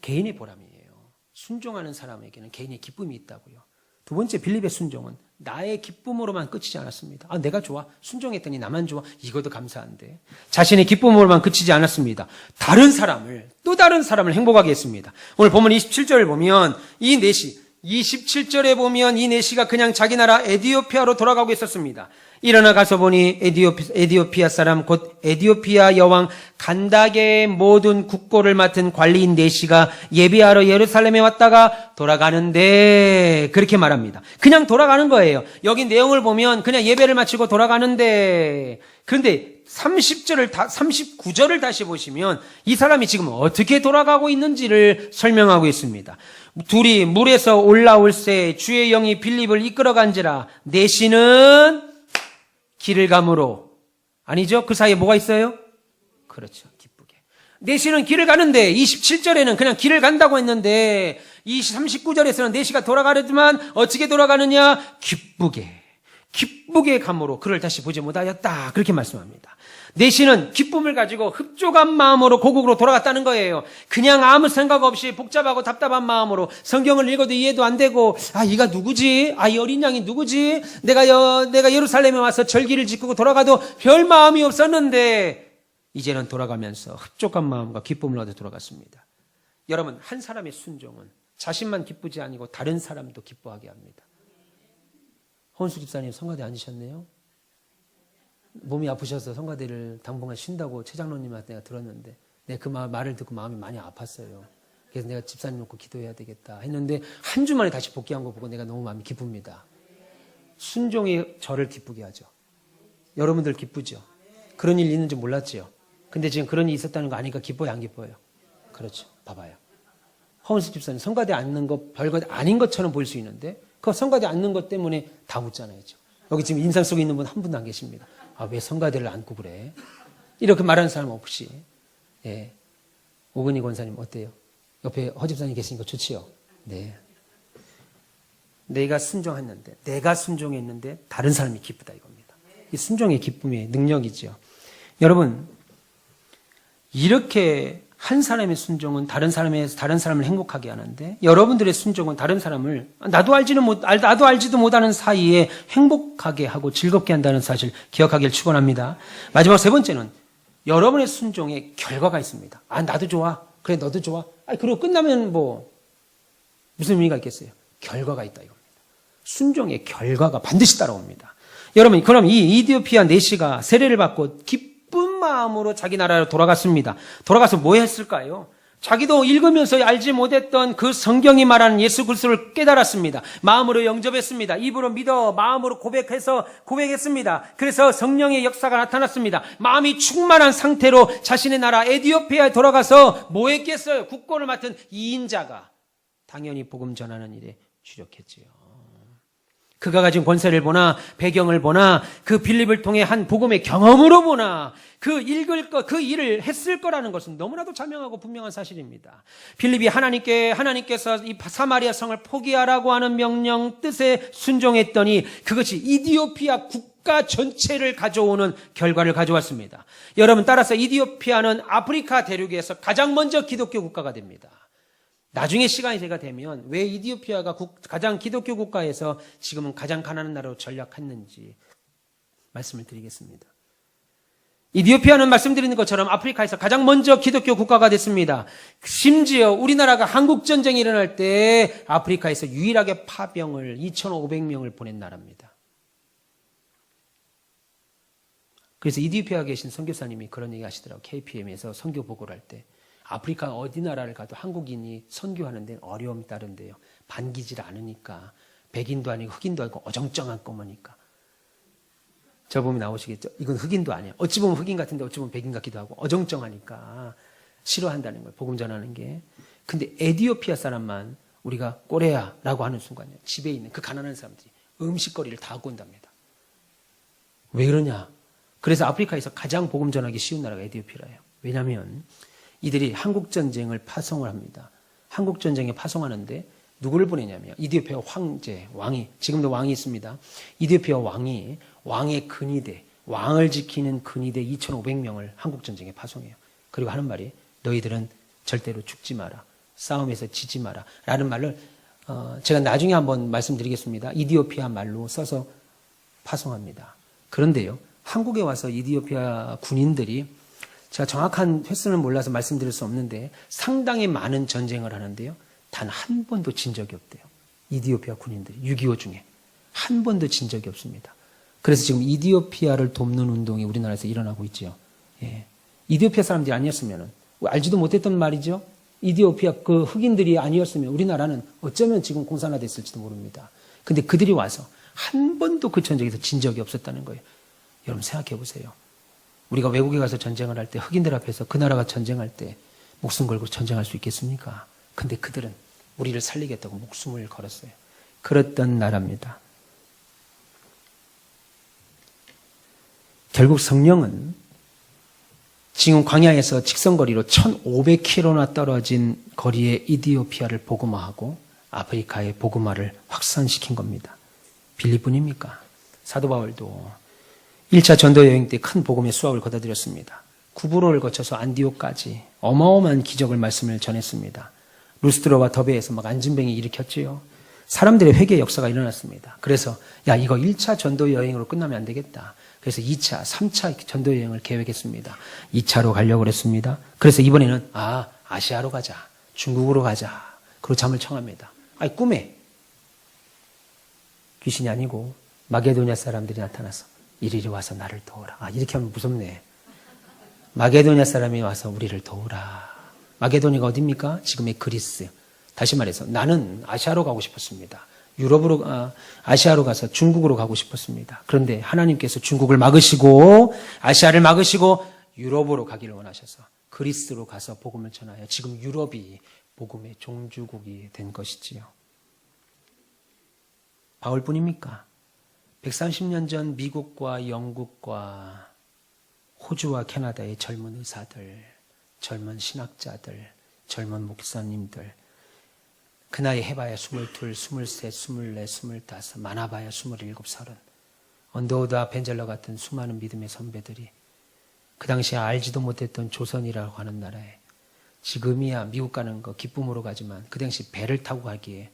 개인의 보람이에요. 순종하는 사람에게는 개인의 기쁨이 있다고요. 두 번째, 빌립의 순종은 나의 기쁨으로만 그치지 않았습니다. 내가 좋아, 순종했더니 나만 좋아, 이것도 감사한데 자신의 기쁨으로만 그치지 않았습니다. 또 다른 사람을 행복하게 했습니다. 오늘 본문 27절을 보면 이 넷이 27절에 보면 이 내시가 그냥 자기 나라 에디오피아로 돌아가고 있었습니다. 일어나 가서 보니 에디오피아 사람 곧 에디오피아 여왕 간닥의 모든 국고를 맡은 관리인 내시가 예배하러 예루살렘에 왔다가 돌아가는데, 그렇게 말합니다. 그냥 돌아가는 거예요. 여기 내용을 보면 그냥 예배를 마치고 돌아가는데, 그런데 39절을 다시 보시면 이 사람이 지금 어떻게 돌아가고 있는지를 설명하고 있습니다. 둘이 물에서 올라올새 주의 영이 빌립을 이끌어간지라 내시는 길을 가므로, 아니죠? 그 사이에 뭐가 있어요? 그렇죠. 기쁘게. 내시는 길을 가는데 27절에는 그냥 길을 간다고 했는데 39절에서는 내시가 돌아가려지만 어떻게 돌아가느냐? 기쁘게 감으로 그를 다시 보지 못하였다. 그렇게 말씀합니다. 내시는 기쁨을 가지고 흡족한 마음으로 고국으로 돌아갔다는 거예요. 그냥 아무 생각 없이 복잡하고 답답한 마음으로 성경을 읽어도 이해도 안 되고, 이가 누구지? 이 어린 양이 누구지? 내가 예루살렘에 와서 절기를 지키고 돌아가도 별 마음이 없었는데 이제는 돌아가면서 흡족한 마음과 기쁨을 얻어 돌아갔습니다. 여러분, 한 사람의 순종은 자신만 기쁘지 아니고 다른 사람도 기뻐하게 합니다. 헌수 집사님 성가대 앉으셨네요. 몸이 아프셔서 성가대를 당분간 쉰다고 최 장로님한테 내가 들었는데, 내가 그 말을 듣고 마음이 많이 아팠어요. 그래서 내가 집사님 놓고 기도해야 되겠다 했는데 한 주 만에 다시 복귀한 거 보고 내가 너무 마음이 기쁩니다. 순종이 저를 기쁘게 하죠. 여러분들 기쁘죠? 그런 일 있는 줄 몰랐죠? 근데 지금 그런 일이 있었다는 거 아니까 기뻐요, 안 기뻐요? 그렇죠. 봐봐요. 허은수 집사님 성가대 앉는 거 별거 아닌 것처럼 보일 수 있는데 그 성가대 앉는 것 때문에 다 웃잖아요. 여기 지금 인상 속에 있는 분 한 분도 안 계십니다. 왜 성가대를 앉고 그래? 이렇게 말하는 사람 없이. 예. 오근희 권사님 어때요? 옆에 허 집사님 계시니까 좋지요? 네. 내가 순종했는데 다른 사람이 기쁘다 이겁니다. 이 순종의 기쁨의 능력이죠. 여러분, 이렇게 한 사람의 순종은 다른 사람을 행복하게 하는데, 여러분들의 순종은 다른 사람을 나도 알지도 못하는 사이에 행복하게 하고 즐겁게 한다는 사실 기억하길 축원합니다. 마지막 세 번째는 여러분의 순종에 결과가 있습니다. 나도 좋아. 그래, 너도 좋아. 그리고 끝나면 무슨 의미가 있겠어요? 결과가 있다 이겁니다. 순종의 결과가 반드시 따라옵니다. 여러분, 그럼 이 이디오피아 내시가 세례를 받고 기쁜 마음으로 자기 나라로 돌아갔습니다. 돌아가서 뭐 했을까요? 자기도 읽으면서 알지 못했던 그 성경이 말하는 예수 그리스도를 깨달았습니다. 마음으로 영접했습니다. 입으로 믿어 마음으로 고백했습니다. 그래서 성령의 역사가 나타났습니다. 마음이 충만한 상태로 자신의 나라 에디오피아에 돌아가서 뭐 했겠어요? 국고를 맡은 2인자가 당연히 복음 전하는 일에 주력했지요. 그가 가진 권세를 보나 배경을 보나 그 빌립을 통해 한 복음의 경험으로 보나 그 일을 했을 거라는 것은 너무나도 자명하고 분명한 사실입니다. 빌립이 하나님께서 이 사마리아 성을 포기하라고 하는 명령 뜻에 순종했더니 그것이 이디오피아 국가 전체를 가져오는 결과를 가져왔습니다. 여러분, 따라서 이디오피아는 아프리카 대륙에서 가장 먼저 기독교 국가가 됩니다. 나중에 시간이 제가 되면 왜 이디오피아가 가장 기독교 국가에서 지금은 가장 가난한 나라로 전락했는지 말씀을 드리겠습니다. 이디오피아는 말씀드리는 것처럼 아프리카에서 가장 먼저 기독교 국가가 됐습니다. 심지어 우리나라가 한국전쟁이 일어날 때 아프리카에서 유일하게 파병을 2,500명을 보낸 나라입니다. 그래서 이디오피아에 계신 선교사님이 그런 얘기 하시더라고요. KPM에서 선교 보고를 할 때. 아프리카 어디 나라를 가도 한국인이 선교하는 데는 어려움이 따른대요. 반기질 않으니까. 백인도 아니고 흑인도 아니고 어정쩡한 꼬마니까. 저 보면 나오시겠죠? 이건 흑인도 아니에요. 어찌 보면 흑인 같은데 어찌 보면 백인 같기도 하고 어정쩡하니까 싫어한다는 거예요. 복음 전하는 게. 근데 에디오피아 사람만 우리가 꼬레야라고 하는 순간에 집에 있는 그 가난한 사람들이 음식거리를 다 갖고 온답니다. 왜 그러냐? 그래서 아프리카에서 가장 복음 전하기 쉬운 나라가 에디오피아예요. 왜냐하면 이들이 한국전쟁을 파송을 합니다. 한국전쟁에 파송하는데 누구를 보내냐면 이디오피아 왕이, 지금도 왕이 있습니다. 이디오피아 왕의 근위대, 왕을 지키는 근위대 2,500명을 한국전쟁에 파송해요. 그리고 하는 말이 너희들은 절대로 죽지 마라. 싸움에서 지지 마라. 라는 말을 제가 나중에 한번 말씀드리겠습니다. 이디오피아 말로 써서 파송합니다. 그런데요, 한국에 와서 이디오피아 군인들이 제가 정확한 횟수는 몰라서 말씀드릴 수 없는데 상당히 많은 전쟁을 하는데요. 단 한 번도 진 적이 없대요. 이디오피아 군인들이 6.25 중에 한 번도 진 적이 없습니다. 그래서 지금 이디오피아를 돕는 운동이 우리나라에서 일어나고 있죠. 예. 이디오피아 사람들이 아니었으면 알지도 못했던 말이죠. 이디오피아 그 흑인들이 아니었으면 우리나라는 어쩌면 지금 공산화됐을지도 모릅니다. 근데 그들이 와서 한 번도 그 전쟁에서 진 적이 없었다는 거예요. 여러분 생각해 보세요. 우리가 외국에 가서 전쟁을 할 때 흑인들 앞에서 그 나라가 전쟁할 때 목숨 걸고 전쟁할 수 있겠습니까? 근데 그들은 우리를 살리겠다고 목숨을 걸었어요. 그랬던 나라입니다. 결국 성령은 지금 광야에서 직선거리로 1500km나 떨어진 거리의 이디오피아를 복음화하고 아프리카의 복음화를 확산시킨 겁니다. 빌립뿐입니까? 사도 바울도 1차 전도 여행 때 큰 복음의 수확을 거둬들였습니다. 구브로를 거쳐서 안디옥까지 어마어마한 기적을 말씀을 전했습니다. 루스드로와 더베에서 막 안진뱅이 일으켰지요. 사람들의 회개 역사가 일어났습니다. 그래서 야 이거 1차 전도 여행으로 끝나면 안 되겠다. 그래서 2차, 3차 전도 여행을 계획했습니다. 2차로 가려고 그랬습니다. 그래서 이번에는 아시아로 가자. 중국으로 가자. 그리고 잠을 청합니다. 아니 꿈에 귀신이 아니고 마게도냐 사람들이 나타나서 이리로 와서 나를 도우라. 이렇게 하면 무섭네. 마게도냐 사람이 와서 우리를 도우라. 마게도냐가 어디입니까? 지금의 그리스. 다시 말해서 나는 아시아로 가고 싶었습니다. 유럽으로 아시아로 가서 중국으로 가고 싶었습니다. 그런데 하나님께서 중국을 막으시고 아시아를 막으시고 유럽으로 가기를 원하셔서 그리스로 가서 복음을 전하여 지금 유럽이 복음의 종주국이 된 것이지요. 바울뿐입니까? 130년 전 미국과 영국과 호주와 캐나다의 젊은 의사들, 젊은 신학자들, 젊은 목사님들, 그 나이 해봐야 22, 23, 24, 25, 많아봐야 27, 30. 언더우드와 벤젤러 같은 수많은 믿음의 선배들이 그 당시에 알지도 못했던 조선이라고 하는 나라에 지금이야 미국 가는 거 기쁨으로 가지만 그 당시 배를 타고 가기에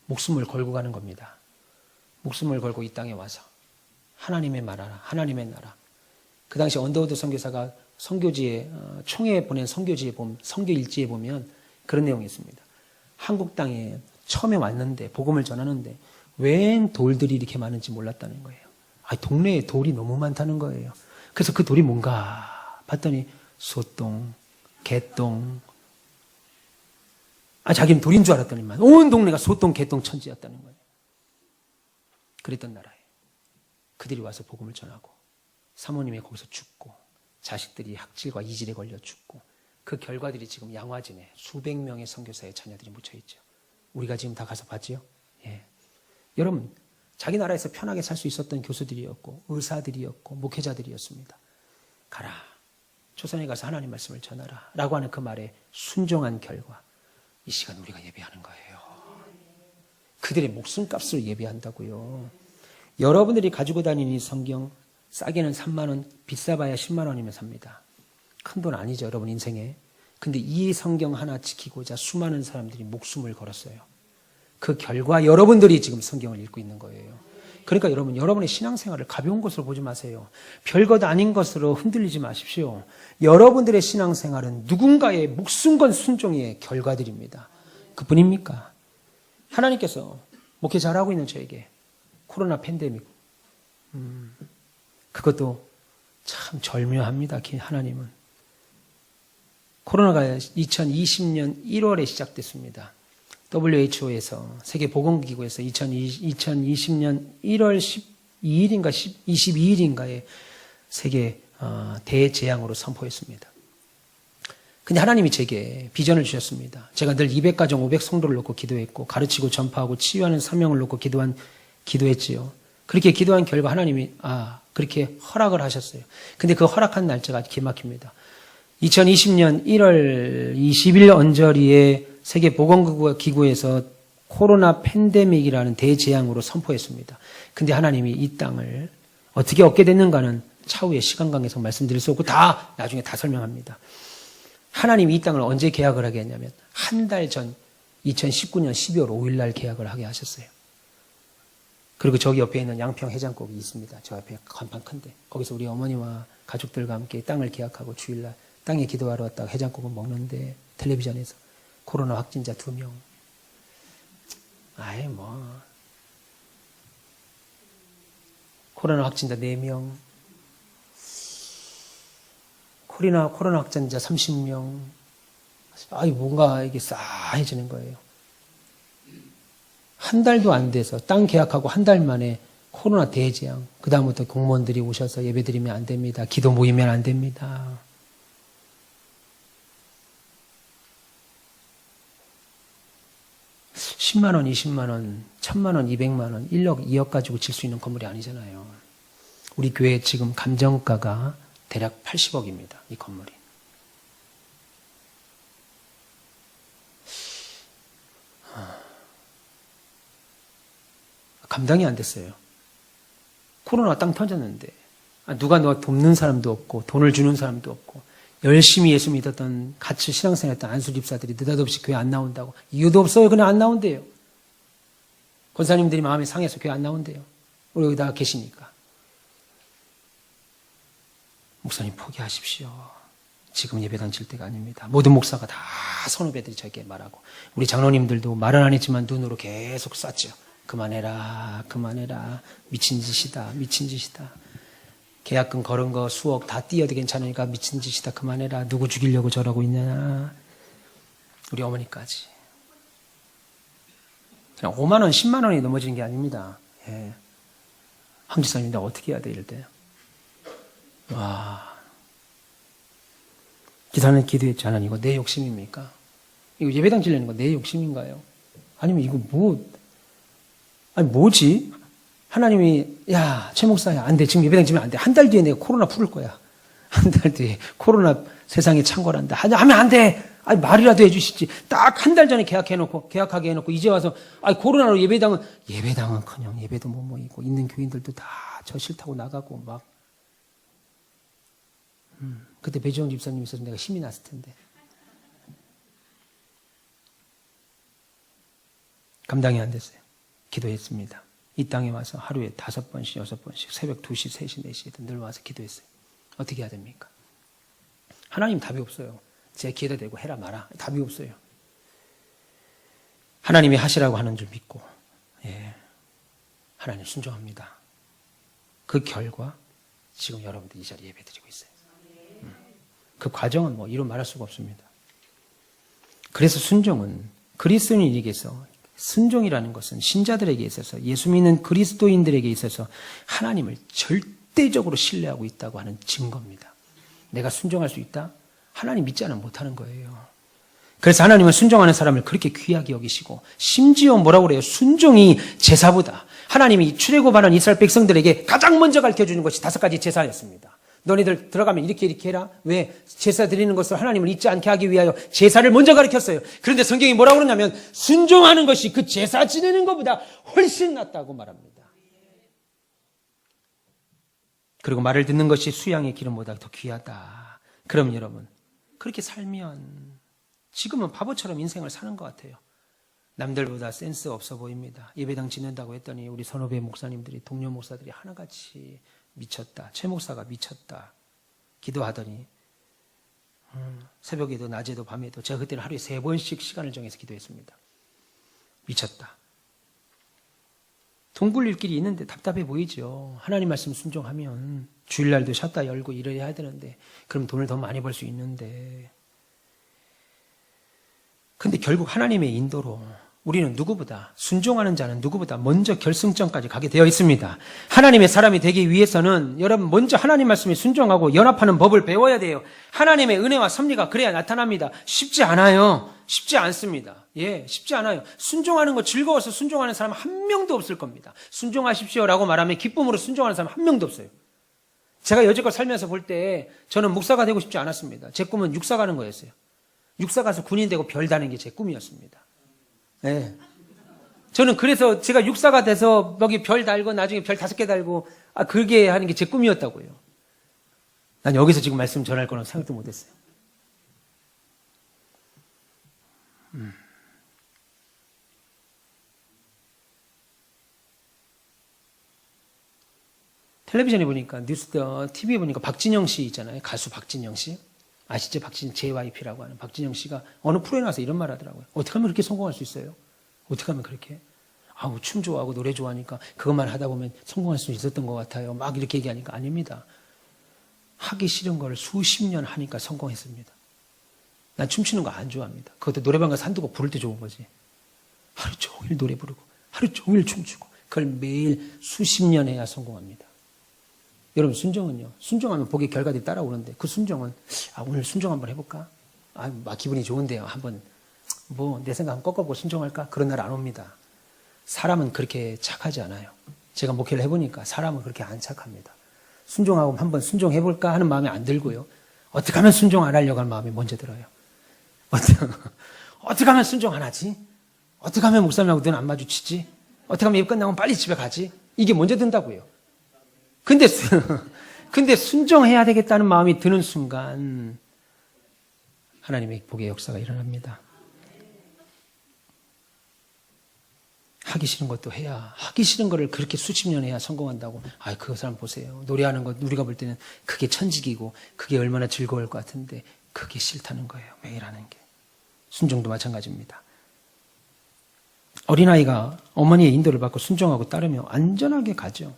목숨을 걸고 가는 겁니다. 목숨을 걸고 이 땅에 와서 하나님의 나라, 하나님의 나라. 그 당시 언더우드 선교사가 선교지에 총회 보낸 선교 일지에 보면 그런 내용이 있습니다. 한국 땅에 처음에 왔는데 복음을 전하는데 웬 돌들이 이렇게 많은지 몰랐다는 거예요. 동네에 돌이 너무 많다는 거예요. 그래서 그 돌이 뭔가 봤더니 소똥, 개똥. 자기는 돌인 줄 알았더니만 온 동네가 소똥, 개똥 천지였다는 거예요. 그랬던 나라에 그들이 와서 복음을 전하고 사모님이 거기서 죽고 자식들이 학질과 이질에 걸려 죽고 그 결과들이 지금 양화진에 수백 명의 선교사의 자녀들이 묻혀있죠. 우리가 지금 다 가서 봤지요? 예. 여러분 자기 나라에서 편하게 살 수 있었던 교수들이었고 의사들이었고 목회자들이었습니다. 가라. 조선에 가서 하나님 말씀을 전하라 라고 하는 그 말에 순종한 결과 이 시간 우리가 예배하는 거예요. 그들의 목숨값을 예배한다고요. 여러분들이 가지고 다니는 이 성경 싸게는 3만 원, 비싸봐야 10만 원이면 삽니다. 큰 돈 아니죠, 여러분 인생에. 근데 이 성경 하나 지키고자 수많은 사람들이 목숨을 걸었어요. 그 결과 여러분들이 지금 성경을 읽고 있는 거예요. 그러니까 여러분, 여러분의 신앙생활을 가벼운 것으로 보지 마세요. 별것 아닌 것으로 흔들리지 마십시오. 여러분들의 신앙생활은 누군가의 목숨 건 순종의 결과들입니다. 그뿐입니까? 하나님께서 목회 잘하고 있는 저에게 코로나 팬데믹, 그것도 참 절묘합니다. 하나님은. 코로나가 2020년 1월에 시작됐습니다. WHO에서 세계보건기구에서 2020년 1월 12일인가 22일인가에 세계 대재앙으로 선포했습니다. 근데 하나님이 제게 비전을 주셨습니다. 제가 늘 200가정 500성도를 놓고 기도했고 가르치고 전파하고 치유하는 사명을 놓고 기도했지요. 그렇게 기도한 결과 하나님이 그렇게 허락을 하셨어요. 근데 그 허락한 날짜가 기막힙니다. 2020년 1월 20일 언저리에 세계보건기구에서 코로나 팬데믹이라는 대재앙으로 선포했습니다. 근데 하나님이 이 땅을 어떻게 얻게 됐는가는 차후에 시간 관계상 말씀드릴 수 없고 나중에 다 설명합니다. 하나님이 이 땅을 언제 계약을 하게 했냐면 한 달 전 2019년 12월 5일 날 계약을 하게 하셨어요. 그리고 저기 옆에 있는 양평 해장국이 있습니다. 저 옆에 간판 큰데 거기서 우리 어머니와 가족들과 함께 땅을 계약하고 주일날 땅에 기도하러 왔다가 해장국을 먹는데 텔레비전에서 코로나 확진자 2명. 아이 뭐 코로나 확진자 4명, 코로나 확진자 30명. 아이 뭔가 이게 싸해지는 거예요. 한 달도 안 돼서 땅 계약하고 한 달 만에 코로나 대재앙. 그 다음부터 공무원들이 오셔서 예배드리면 안 됩니다. 기도 모이면 안 됩니다. (10만 원, 20만 원, 1,000만 원, 200만 원, 1억, 2억 가지고 질 수 있는 건물이 아니잖아요. 우리 교회 지금 감정가가 대략 80억입니다. 이 건물이. 감당이 안 됐어요. 코로나가 땅 터졌는데 누가 너 돕는 사람도 없고 돈을 주는 사람도 없고 열심히 예수 믿었던 같이 신앙생활했던 안수 집사들이 느닷없이 교회 안 나온다고. 이유도 없어요. 그냥 안 나온대요. 권사님들이 마음이 상해서 교회 안 나온대요. 우리 여기다가 계시니까. 목사님 포기하십시오. 지금 예배당 칠 때가 아닙니다. 모든 목사가 다 선후배들이 저에게 말하고 우리 장로님들도 말은 안 했지만 눈으로 계속 쐈죠. 그만해라, 그만해라. 미친 짓이다, 미친 짓이다. 계약금 걸은 거 수억 다 띄어도 괜찮으니까 미친 짓이다, 그만해라. 누구 죽이려고 저러고 있냐. 우리 어머니까지. 그냥 5만 원, 10만 원이 넘어지는 게 아닙니다. 예. 황지사님, 나 어떻게 해야 돼, 이럴 때. 와. 기사는 기도했지 않아. 이거 내 욕심입니까? 이거 예배당 지려는 거 내 욕심인가요? 아니면 이거 아니 뭐지? 하나님이 야, 최 목사야, 안 돼. 지금 예배당 지면 안 돼. 한 달 뒤에 내가 코로나 풀을 거야. 한 달 뒤에 코로나 세상에 창궐한다. 하면 안 돼. 아니 말이라도 해주시지. 딱 한 달 전에 계약하게 해놓고 이제 와서 아니 코로나로 예배당은커녕 예배도 못 모이고 있는 교인들도 다 저 싫다고 나가고 막. 그때 배주영 집사님 있어서 내가 힘이 났을 텐데. 감당이 안 됐어요. 기도했습니다. 이 땅에 와서 하루에 5번씩, 6번씩, 새벽 2시, 3시, 4시에도 늘 와서 기도했어요. 어떻게 해야 됩니까? 하나님 답이 없어요. 제 기회도 되고 해라 마라. 답이 없어요. 하나님이 하시라고 하는 줄 믿고, 예, 하나님 순종합니다. 그 결과 지금 여러분들 이 자리에 예배드리고 있어요. 그 과정은 뭐 이루 말할 수가 없습니다. 그래서 순종은 그리스도인에게서, 순종이라는 것은 신자들에게 있어서, 예수 믿는 그리스도인들에게 있어서 하나님을 절대적으로 신뢰하고 있다고 하는 증거입니다. 내가 순종할 수 있다? 하나님 믿지 않으면 못하는 거예요. 그래서 하나님은 순종하는 사람을 그렇게 귀하게 여기시고, 심지어 뭐라고 그래요? 순종이 제사보다, 하나님이 출애굽하는 이스라엘 백성들에게 가장 먼저 가르쳐주는 것이 5가지 제사였습니다. 너희들 들어가면 이렇게 해라. 왜? 제사 드리는 것을 하나님을 잊지 않게 하기 위하여 제사를 먼저 가르쳤어요. 그런데 성경이 뭐라고 그러냐면 순종하는 것이 그 제사 지내는 것보다 훨씬 낫다고 말합니다. 그리고 말을 듣는 것이 수양의 기름보다 더 귀하다. 그럼 여러분, 그렇게 살면 지금은 바보처럼 인생을 사는 것 같아요. 남들보다 센스 없어 보입니다. 예배당 지낸다고 했더니 우리 선후배 목사님들이, 동료 목사들이 하나같이 미쳤다. 최 목사가 미쳤다. 기도하더니 새벽에도 낮에도 밤에도, 제가 그때는 하루에 3번씩 시간을 정해서 기도했습니다. 미쳤다. 돈 굴릴 길이 있는데 답답해 보이죠. 하나님 말씀 순종하면 주일날도 샷다 열고 이래야 되는데, 그럼 돈을 더 많이 벌 수 있는데. 근데 결국 하나님의 인도로 우리는 누구보다, 순종하는 자는 누구보다 먼저 결승점까지 가게 되어 있습니다. 하나님의 사람이 되기 위해서는 여러분 먼저 하나님 말씀에 순종하고 연합하는 법을 배워야 돼요. 하나님의 은혜와 섭리가 그래야 나타납니다. 쉽지 않아요. 쉽지 않습니다. 예, 쉽지 않아요. 순종하는 거 즐거워서 순종하는 사람 한 명도 없을 겁니다. 순종하십시오라고 말하면 기쁨으로 순종하는 사람 한 명도 없어요. 제가 여지껏 살면서 볼 때 저는 목사가 되고 싶지 않았습니다. 제 꿈은 육사 가는 거였어요. 육사 가서 군인 되고 별 다는 게 제 꿈이었습니다. 네. 저는 그래서 제가 육사가 돼서 여기 별 달고 나중에 별 5개 달고, 그게 하는 게 제 꿈이었다고요. 난 여기서 지금 말씀 전할 거는 생각도 못했어요. 텔레비전에 보니까, TV에 보니까 박진영 씨 있잖아요. 가수 박진영 씨. 아시죠? JYP라고 하는 박진영 씨가 어느 프로에 나와서 이런 말 하더라고요. 어떻게 하면 그렇게 성공할 수 있어요? 어떻게 하면 그렇게? 아우, 춤 좋아하고 노래 좋아하니까 그것만 하다 보면 성공할 수 있었던 것 같아요. 막 이렇게 얘기하니까 아닙니다. 하기 싫은 걸 수십 년 하니까 성공했습니다. 난 춤추는 거 안 좋아합니다. 그것도 노래방 가서 한두 곡 부를 때 좋은 거지. 하루 종일 노래 부르고 하루 종일 춤추고 그걸 매일 수십 년 해야 성공합니다. 여러분, 순종은요, 순종하면 복의 결과들이 따라오는데 그 순종은 오늘 순종 한번 해볼까? 막 기분이 좋은데요. 한번 내 생각 한번 꺾어보고 순종할까? 그런 날 안 옵니다. 사람은 그렇게 착하지 않아요. 제가 목회를 해보니까 사람은 그렇게 안 착합니다. 순종하고 한번 순종해볼까 하는 마음이 안 들고요. 어떻게 하면 순종 안 하려고 하는 마음이 먼저 들어요. 어떻게 하면 순종 안 하지? 어떻게 하면 목사님하고 눈 안 마주치지? 어떻게 하면 예배 끝나면 빨리 집에 가지? 이게 먼저 든다고요. 근데 순종해야 되겠다는 마음이 드는 순간 하나님의 복의 역사가 일어납니다. 하기 싫은 것도 해야, 하기 싫은 거를 그렇게 수십 년 해야 성공한다고. 그 사람 보세요. 노래하는 거 우리가 볼 때는 그게 천직이고 그게 얼마나 즐거울 것 같은데 그게 싫다는 거예요. 매일 하는 게. 순종도 마찬가지입니다. 어린아이가 어머니의 인도를 받고 순종하고 따르며 안전하게 가죠.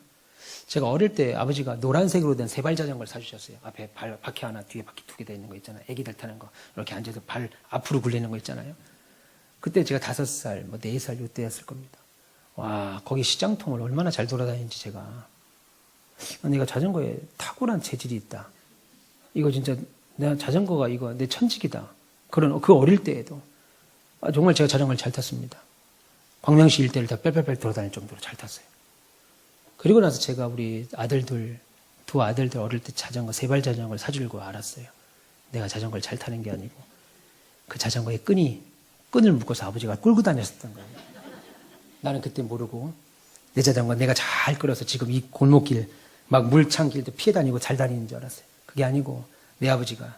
제가 어릴 때 아버지가 노란색으로 된 세발 자전거를 사주셨어요. 앞에 바퀴 하나, 뒤에 바퀴 2개 돼 있는 거 있잖아요. 애기들 타는 거. 이렇게 앉아서 발 앞으로 굴리는 거 있잖아요. 그때 제가 5살, 4살 이때였을 겁니다. 와, 거기 시장통을 얼마나 잘 돌아다니는지 제가. 내가 자전거에 탁월한 재질이 있다. 이거 진짜 내가 자전거가 이거 내 천직이다. 그 어릴 때에도 정말 제가 자전거를 잘 탔습니다. 광명시 일대를 다 뺄뺄뺄 돌아다닐 정도로 잘 탔어요. 그리고 나서 제가 우리 두 아들들 어릴 때 자전거, 세발 자전거를 사주려고 알았어요. 내가 자전거를 잘 타는 게 아니고 그 자전거에 끈을 묶어서 아버지가 끌고 다녔었던 거예요. 나는 그때 모르고 내 자전거 내가 잘 끌어서 지금 이 골목길 막 물창길도 피해 다니고 잘 다니는 줄 알았어요. 그게 아니고 내 아버지가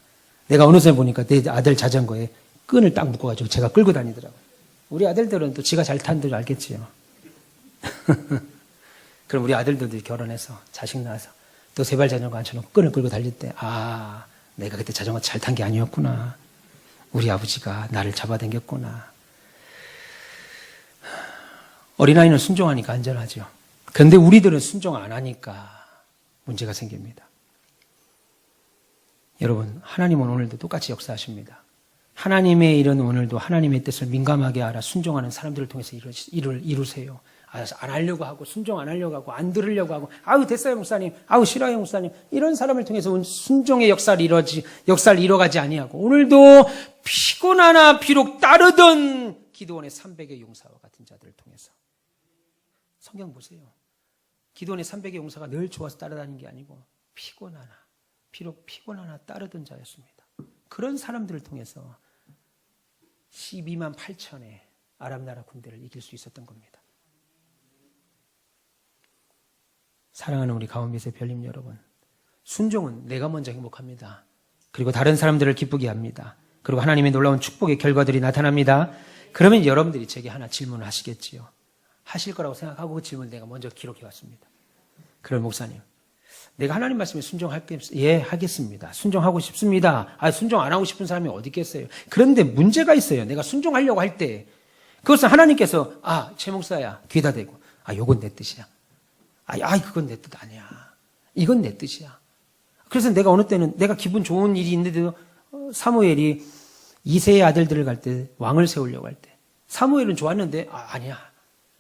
내가 어느 새 보니까 내 아들 자전거에 끈을 딱 묶어가지고 제가 끌고 다니더라고요. 우리 아들들은 또 지가 잘 타는 줄 알겠지요. 그럼 우리 아들들도 결혼해서 자식 낳아서 또 세발 자전거 앉혀놓고 끈을 끌고 달릴 때 내가 그때 자전거 잘 탄 게 아니었구나. 우리 아버지가 나를 잡아당겼구나. 어린아이는 순종하니까 안전하죠. 그런데 우리들은 순종 안 하니까 문제가 생깁니다. 여러분, 하나님은 오늘도 똑같이 역사하십니다. 하나님의 일은 오늘도 하나님의 뜻을 민감하게 알아 순종하는 사람들을 통해서 이루세요. 안 하려고 하고 순종 안 하려고 하고 안 들으려고 하고 됐어요 목사님, 싫어요 목사님, 이런 사람을 통해서 순종의 역사를 이뤄가지 아니하고 오늘도 피곤하나 비록 따르던 기드온의 300의 용사와 같은 자들을 통해서 성경 보세요. 기드온의 300의 용사가 늘 좋아서 따라다니는 게 아니고 비록 피곤하나 따르던 자였습니다. 그런 사람들을 통해서 12만 8천의 아람 나라 군대를 이길 수 있었던 겁니다. 사랑하는 우리 가온빛의 별님 여러분, 순종은 내가 먼저 행복합니다. 그리고 다른 사람들을 기쁘게 합니다. 그리고 하나님의 놀라운 축복의 결과들이 나타납니다. 그러면 여러분들이 제게 하나 질문을 하시겠지요. 하실 거라고 생각하고 그 질문을 내가 먼저 기록해 왔습니다. 그럼 목사님, 내가 하나님 말씀에 순종할게. 예, 하겠습니다. 순종하고 싶습니다. 순종 안 하고 싶은 사람이 어디 있겠어요. 그런데 문제가 있어요. 내가 순종하려고 할 때 그것은 하나님께서 최 목사야 귀에다 대고 요건 내 뜻이야. 그건 내 뜻 아니야. 이건 내 뜻이야. 그래서 내가 어느 때는 내가 기분 좋은 일이 있는데도 사무엘이 이새의 아들들을 갈 때 왕을 세우려고 할 때 사무엘은 좋았는데 아니야.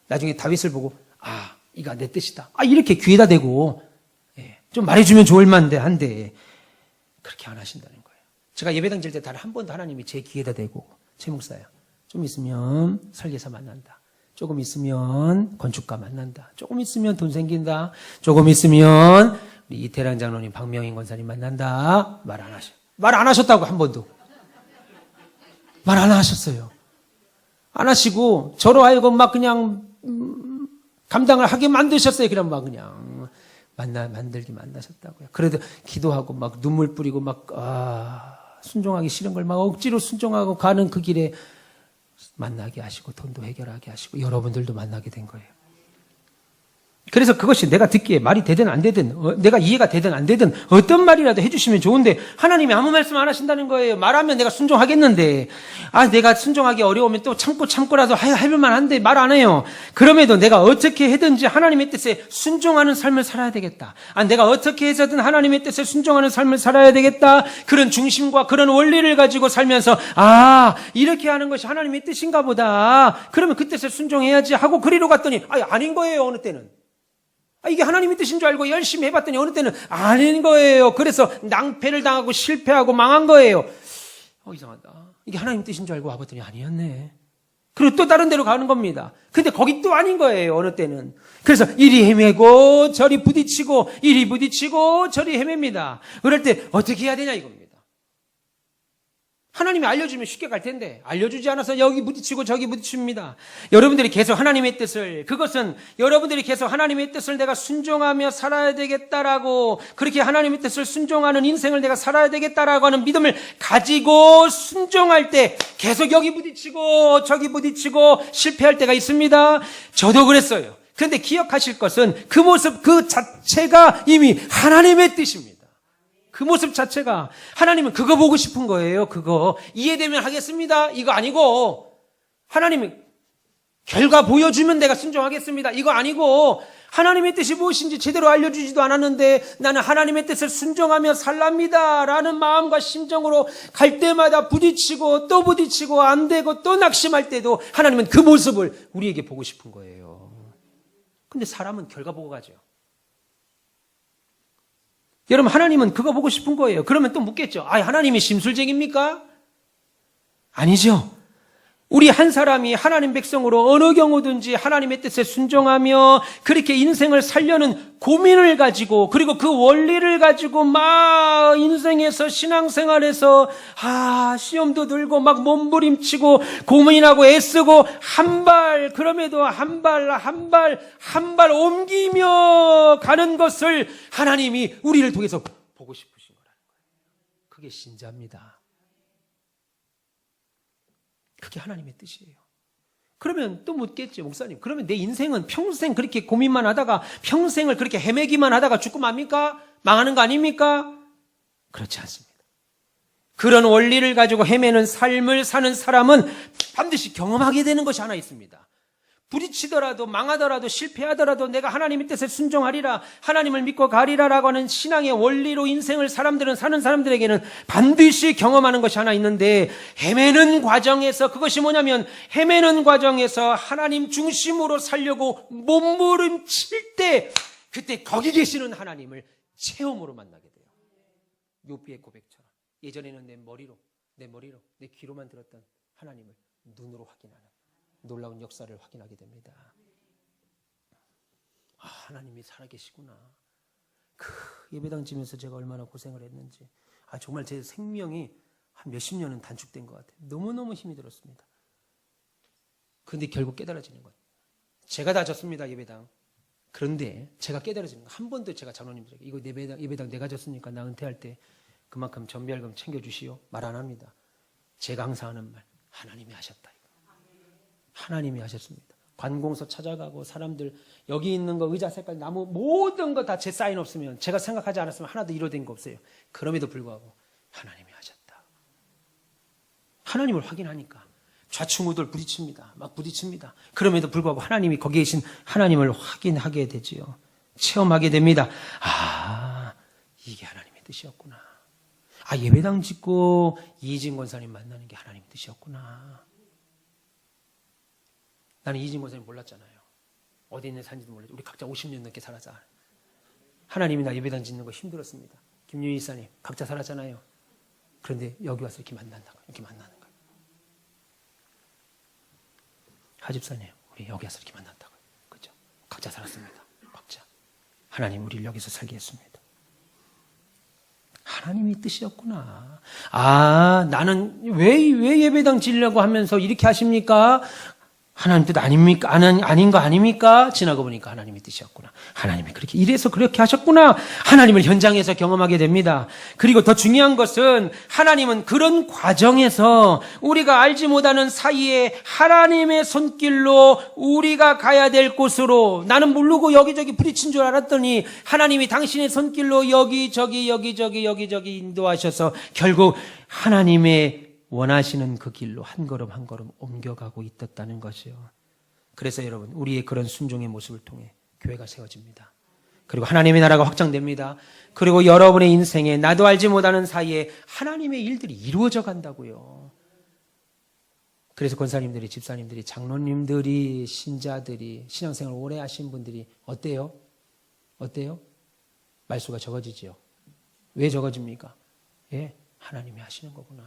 나중에 다윗을 보고 이거 내 뜻이다. 이렇게 귀에다 대고 좀 말해주면 좋을 만한데 한데 그렇게 안 하신다는 거예요. 제가 예배당 질 때 단 한 번도 하나님이 제 귀에다 대고 최 목사야 좀 있으면 설계사 만난다. 조금 있으면 건축가 만난다. 조금 있으면 돈 생긴다. 조금 있으면 우리 이태랑 장로님 박명인 권사님 만난다. 말 안 하셨다고 한 번도. 말 안 하셨어요. 안 하시고 저로 하여금 막 그냥 감당을 하게 만드셨어요. 그냥 막 그냥 만드셨다고요. 그래도 기도하고 막 눈물 뿌리고 막 순종하기 싫은 걸 막 억지로 순종하고 가는 그 길에 만나게 하시고 돈도 해결하게 하시고 여러분들도 만나게 된 거예요. 그래서 그것이 내가 듣기에 말이 되든 안 되든 내가 이해가 되든 안 되든 어떤 말이라도 해주시면 좋은데 하나님이 아무 말씀 안 하신다는 거예요. 말하면 내가 순종하겠는데 내가 순종하기 어려우면 또 참고라도 해볼만 한데 말 안 해요. 그럼에도 내가 어떻게 해든지 하나님의 뜻에 순종하는 삶을 살아야 되겠다. 내가 어떻게 해서든 하나님의 뜻에 순종하는 삶을 살아야 되겠다. 그런 중심과 그런 원리를 가지고 살면서 이렇게 하는 것이 하나님의 뜻인가 보다. 그러면 그 뜻에 순종해야지 하고 그리로 갔더니 아닌 거예요. 어느 때는. 이게 하나님의 뜻인 줄 알고 열심히 해봤더니 어느 때는 아닌 거예요. 그래서 낭패를 당하고 실패하고 망한 거예요. 이상하다. 이게 하나님의 뜻인 줄 알고 와봤더니 아니었네. 그리고 또 다른 데로 가는 겁니다. 근데 거기 또 아닌 거예요. 어느 때는. 그래서 이리 헤매고 저리 부딪히고 이리 부딪히고 저리 헤맵니다. 그럴 때 어떻게 해야 되냐 이겁니다. 하나님이 알려주면 쉽게 갈 텐데 알려주지 않아서 여기 부딪히고 저기 부딪힙니다. 여러분들이 계속 하나님의 뜻을, 그것은 여러분들이 계속 하나님의 뜻을 내가 순종하며 살아야 되겠다라고, 그렇게 하나님의 뜻을 순종하는 인생을 내가 살아야 되겠다라고 하는 믿음을 가지고 순종할 때 계속 여기 부딪히고 저기 부딪히고 실패할 때가 있습니다. 저도 그랬어요. 그런데 기억하실 것은 그 모습 그 자체가 이미 하나님의 뜻입니다. 그 모습 자체가 하나님은 그거 보고 싶은 거예요. 그거 이해되면 하겠습니다. 이거 아니고 하나님은 결과 보여주면 내가 순종하겠습니다. 이거 아니고 하나님의 뜻이 무엇인지 제대로 알려주지도 않았는데 나는 하나님의 뜻을 순종하며 살랍니다 라는 마음과 심정으로 갈 때마다 부딪히고 또 부딪히고 안 되고 또 낙심할 때도 하나님은 그 모습을 우리에게 보고 싶은 거예요. 근데 사람은 결과 보고 가죠. 여러분, 하나님은 그거 보고 싶은 거예요. 그러면 또 묻겠죠. 하나님이 심술쟁입니까? 아니죠. 우리 한 사람이 하나님 백성으로 어느 경우든지 하나님의 뜻에 순종하며 그렇게 인생을 살려는 고민을 가지고, 그리고 그 원리를 가지고 막 인생에서 신앙생활에서 시험도 들고 막 몸부림치고 고민하고 애쓰고 그럼에도 한 발 옮기며 가는 것을 하나님이 우리를 통해서 보고 싶으신 거라는 거예요. 그게 신자입니다. 그게 하나님의 뜻이에요. 그러면 또 묻겠죠, 목사님. 그러면 내 인생은 평생 그렇게 고민만 하다가 평생을 그렇게 헤매기만 하다가 죽고 맙니까? 망하는 거 아닙니까? 그렇지 않습니다. 그런 원리를 가지고 헤매는 삶을 사는 사람은 반드시 경험하게 되는 것이 하나 있습니다. 부딪히더라도 망하더라도 실패하더라도 내가 하나님의 뜻에 순종하리라, 하나님을 믿고 가리라라고 하는 신앙의 원리로 인생을 사는 사람들에게는 반드시 경험하는 것이 하나 있는데, 헤매는 과정에서 그것이 뭐냐면 헤매는 과정에서 하나님 중심으로 살려고 몸부림칠 때 그때 거기 계시는 하나님을 체험으로 만나게 돼요. 욥비의 고백처럼 예전에는 내 머리로 내 귀로만 들었던 하나님을 눈으로 확인하는 놀라운 역사를 확인하게 됩니다. 하나님이 살아계시구나. 그 예배당 지면서 제가 얼마나 고생을 했는지, 정말 제 생명이 한 몇십 년은 단축된 것 같아요. 너무너무 힘이 들었습니다. 그런데 결국 깨달아지는 거예요. 제가 다 졌습니다, 예배당. 그런데 제가 깨달아지는 거예요. 한 번도 제가 장로님들에게 이거 예배당 내가 졌으니까 나 은퇴할 때 그만큼 전비할금 챙겨주시오 말 안 합니다. 제가 항상 하는 말, 하나님이 하셨다. 하나님이 하셨습니다. 관공서 찾아가고 사람들 여기 있는 거 의자 색깔 나무 모든 거 다 제 사인 없으면, 제가 생각하지 않았으면 하나도 이루어진 거 없어요. 그럼에도 불구하고 하나님이 하셨다. 하나님을 확인하니까 좌충우돌 부딪힙니다. 막 부딪힙니다. 그럼에도 불구하고 하나님이 거기에 계신 하나님을 확인하게 되지요. 체험하게 됩니다. 이게 하나님의 뜻이었구나. 예배당 짓고 이진 권사님 만나는 게 하나님의 뜻이었구나. 나는 이진 권사님 몰랐잖아요. 어디 있는 산지도 몰랐죠. 우리 각자 50년 넘게 살았잖아. 하나님이 나 예배당 짓는 거 힘들었습니다. 김유희 이사님 각자 살았잖아요. 그런데 여기 와서 이렇게 만나는 거예요. 하집사님 우리 여기 와서 이렇게 만난다고요. 그렇죠? 각자 살았습니다. 각자. 하나님 우리를 여기서 살게 했습니다. 하나님의 뜻이었구나. 나는 왜 예배당 지으려고 하면서 이렇게 하십니까? 하나님 뜻 아닙니까? 아닌 거 아닙니까? 지나고 보니까 하나님의 뜻이었구나. 하나님이 그렇게 이래서 그렇게 하셨구나. 하나님을 현장에서 경험하게 됩니다. 그리고 더 중요한 것은 하나님은 그런 과정에서 우리가 알지 못하는 사이에 하나님의 손길로 우리가 가야 될 곳으로, 나는 모르고 여기저기 부딪힌 줄 알았더니 하나님이 당신의 손길로 여기저기 인도하셔서 결국 하나님의 원하시는 그 길로 한 걸음 한 걸음 옮겨가고 있었다는 것이요. 그래서 여러분, 우리의 그런 순종의 모습을 통해 교회가 세워집니다. 그리고 하나님의 나라가 확장됩니다. 그리고 여러분의 인생에 나도 알지 못하는 사이에 하나님의 일들이 이루어져 간다고요. 그래서 권사님들이, 집사님들이, 장로님들이, 신자들이, 신앙생활 오래 하신 분들이 어때요? 말수가 적어지지요. 왜 적어집니까? 예, 하나님이 하시는 거구나.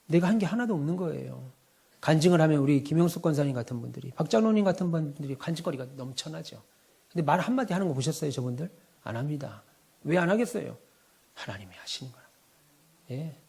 내가 한 게 하나도 없는 거예요. 간증을 하면 우리 김영숙 권사님 같은 분들이, 박장로님 같은 분들이 간증거리가 넘쳐나죠. 근데 말 한마디 하는 거 보셨어요, 저분들? 안 합니다. 왜 안 하겠어요? 하나님이 하시는 거라. 예.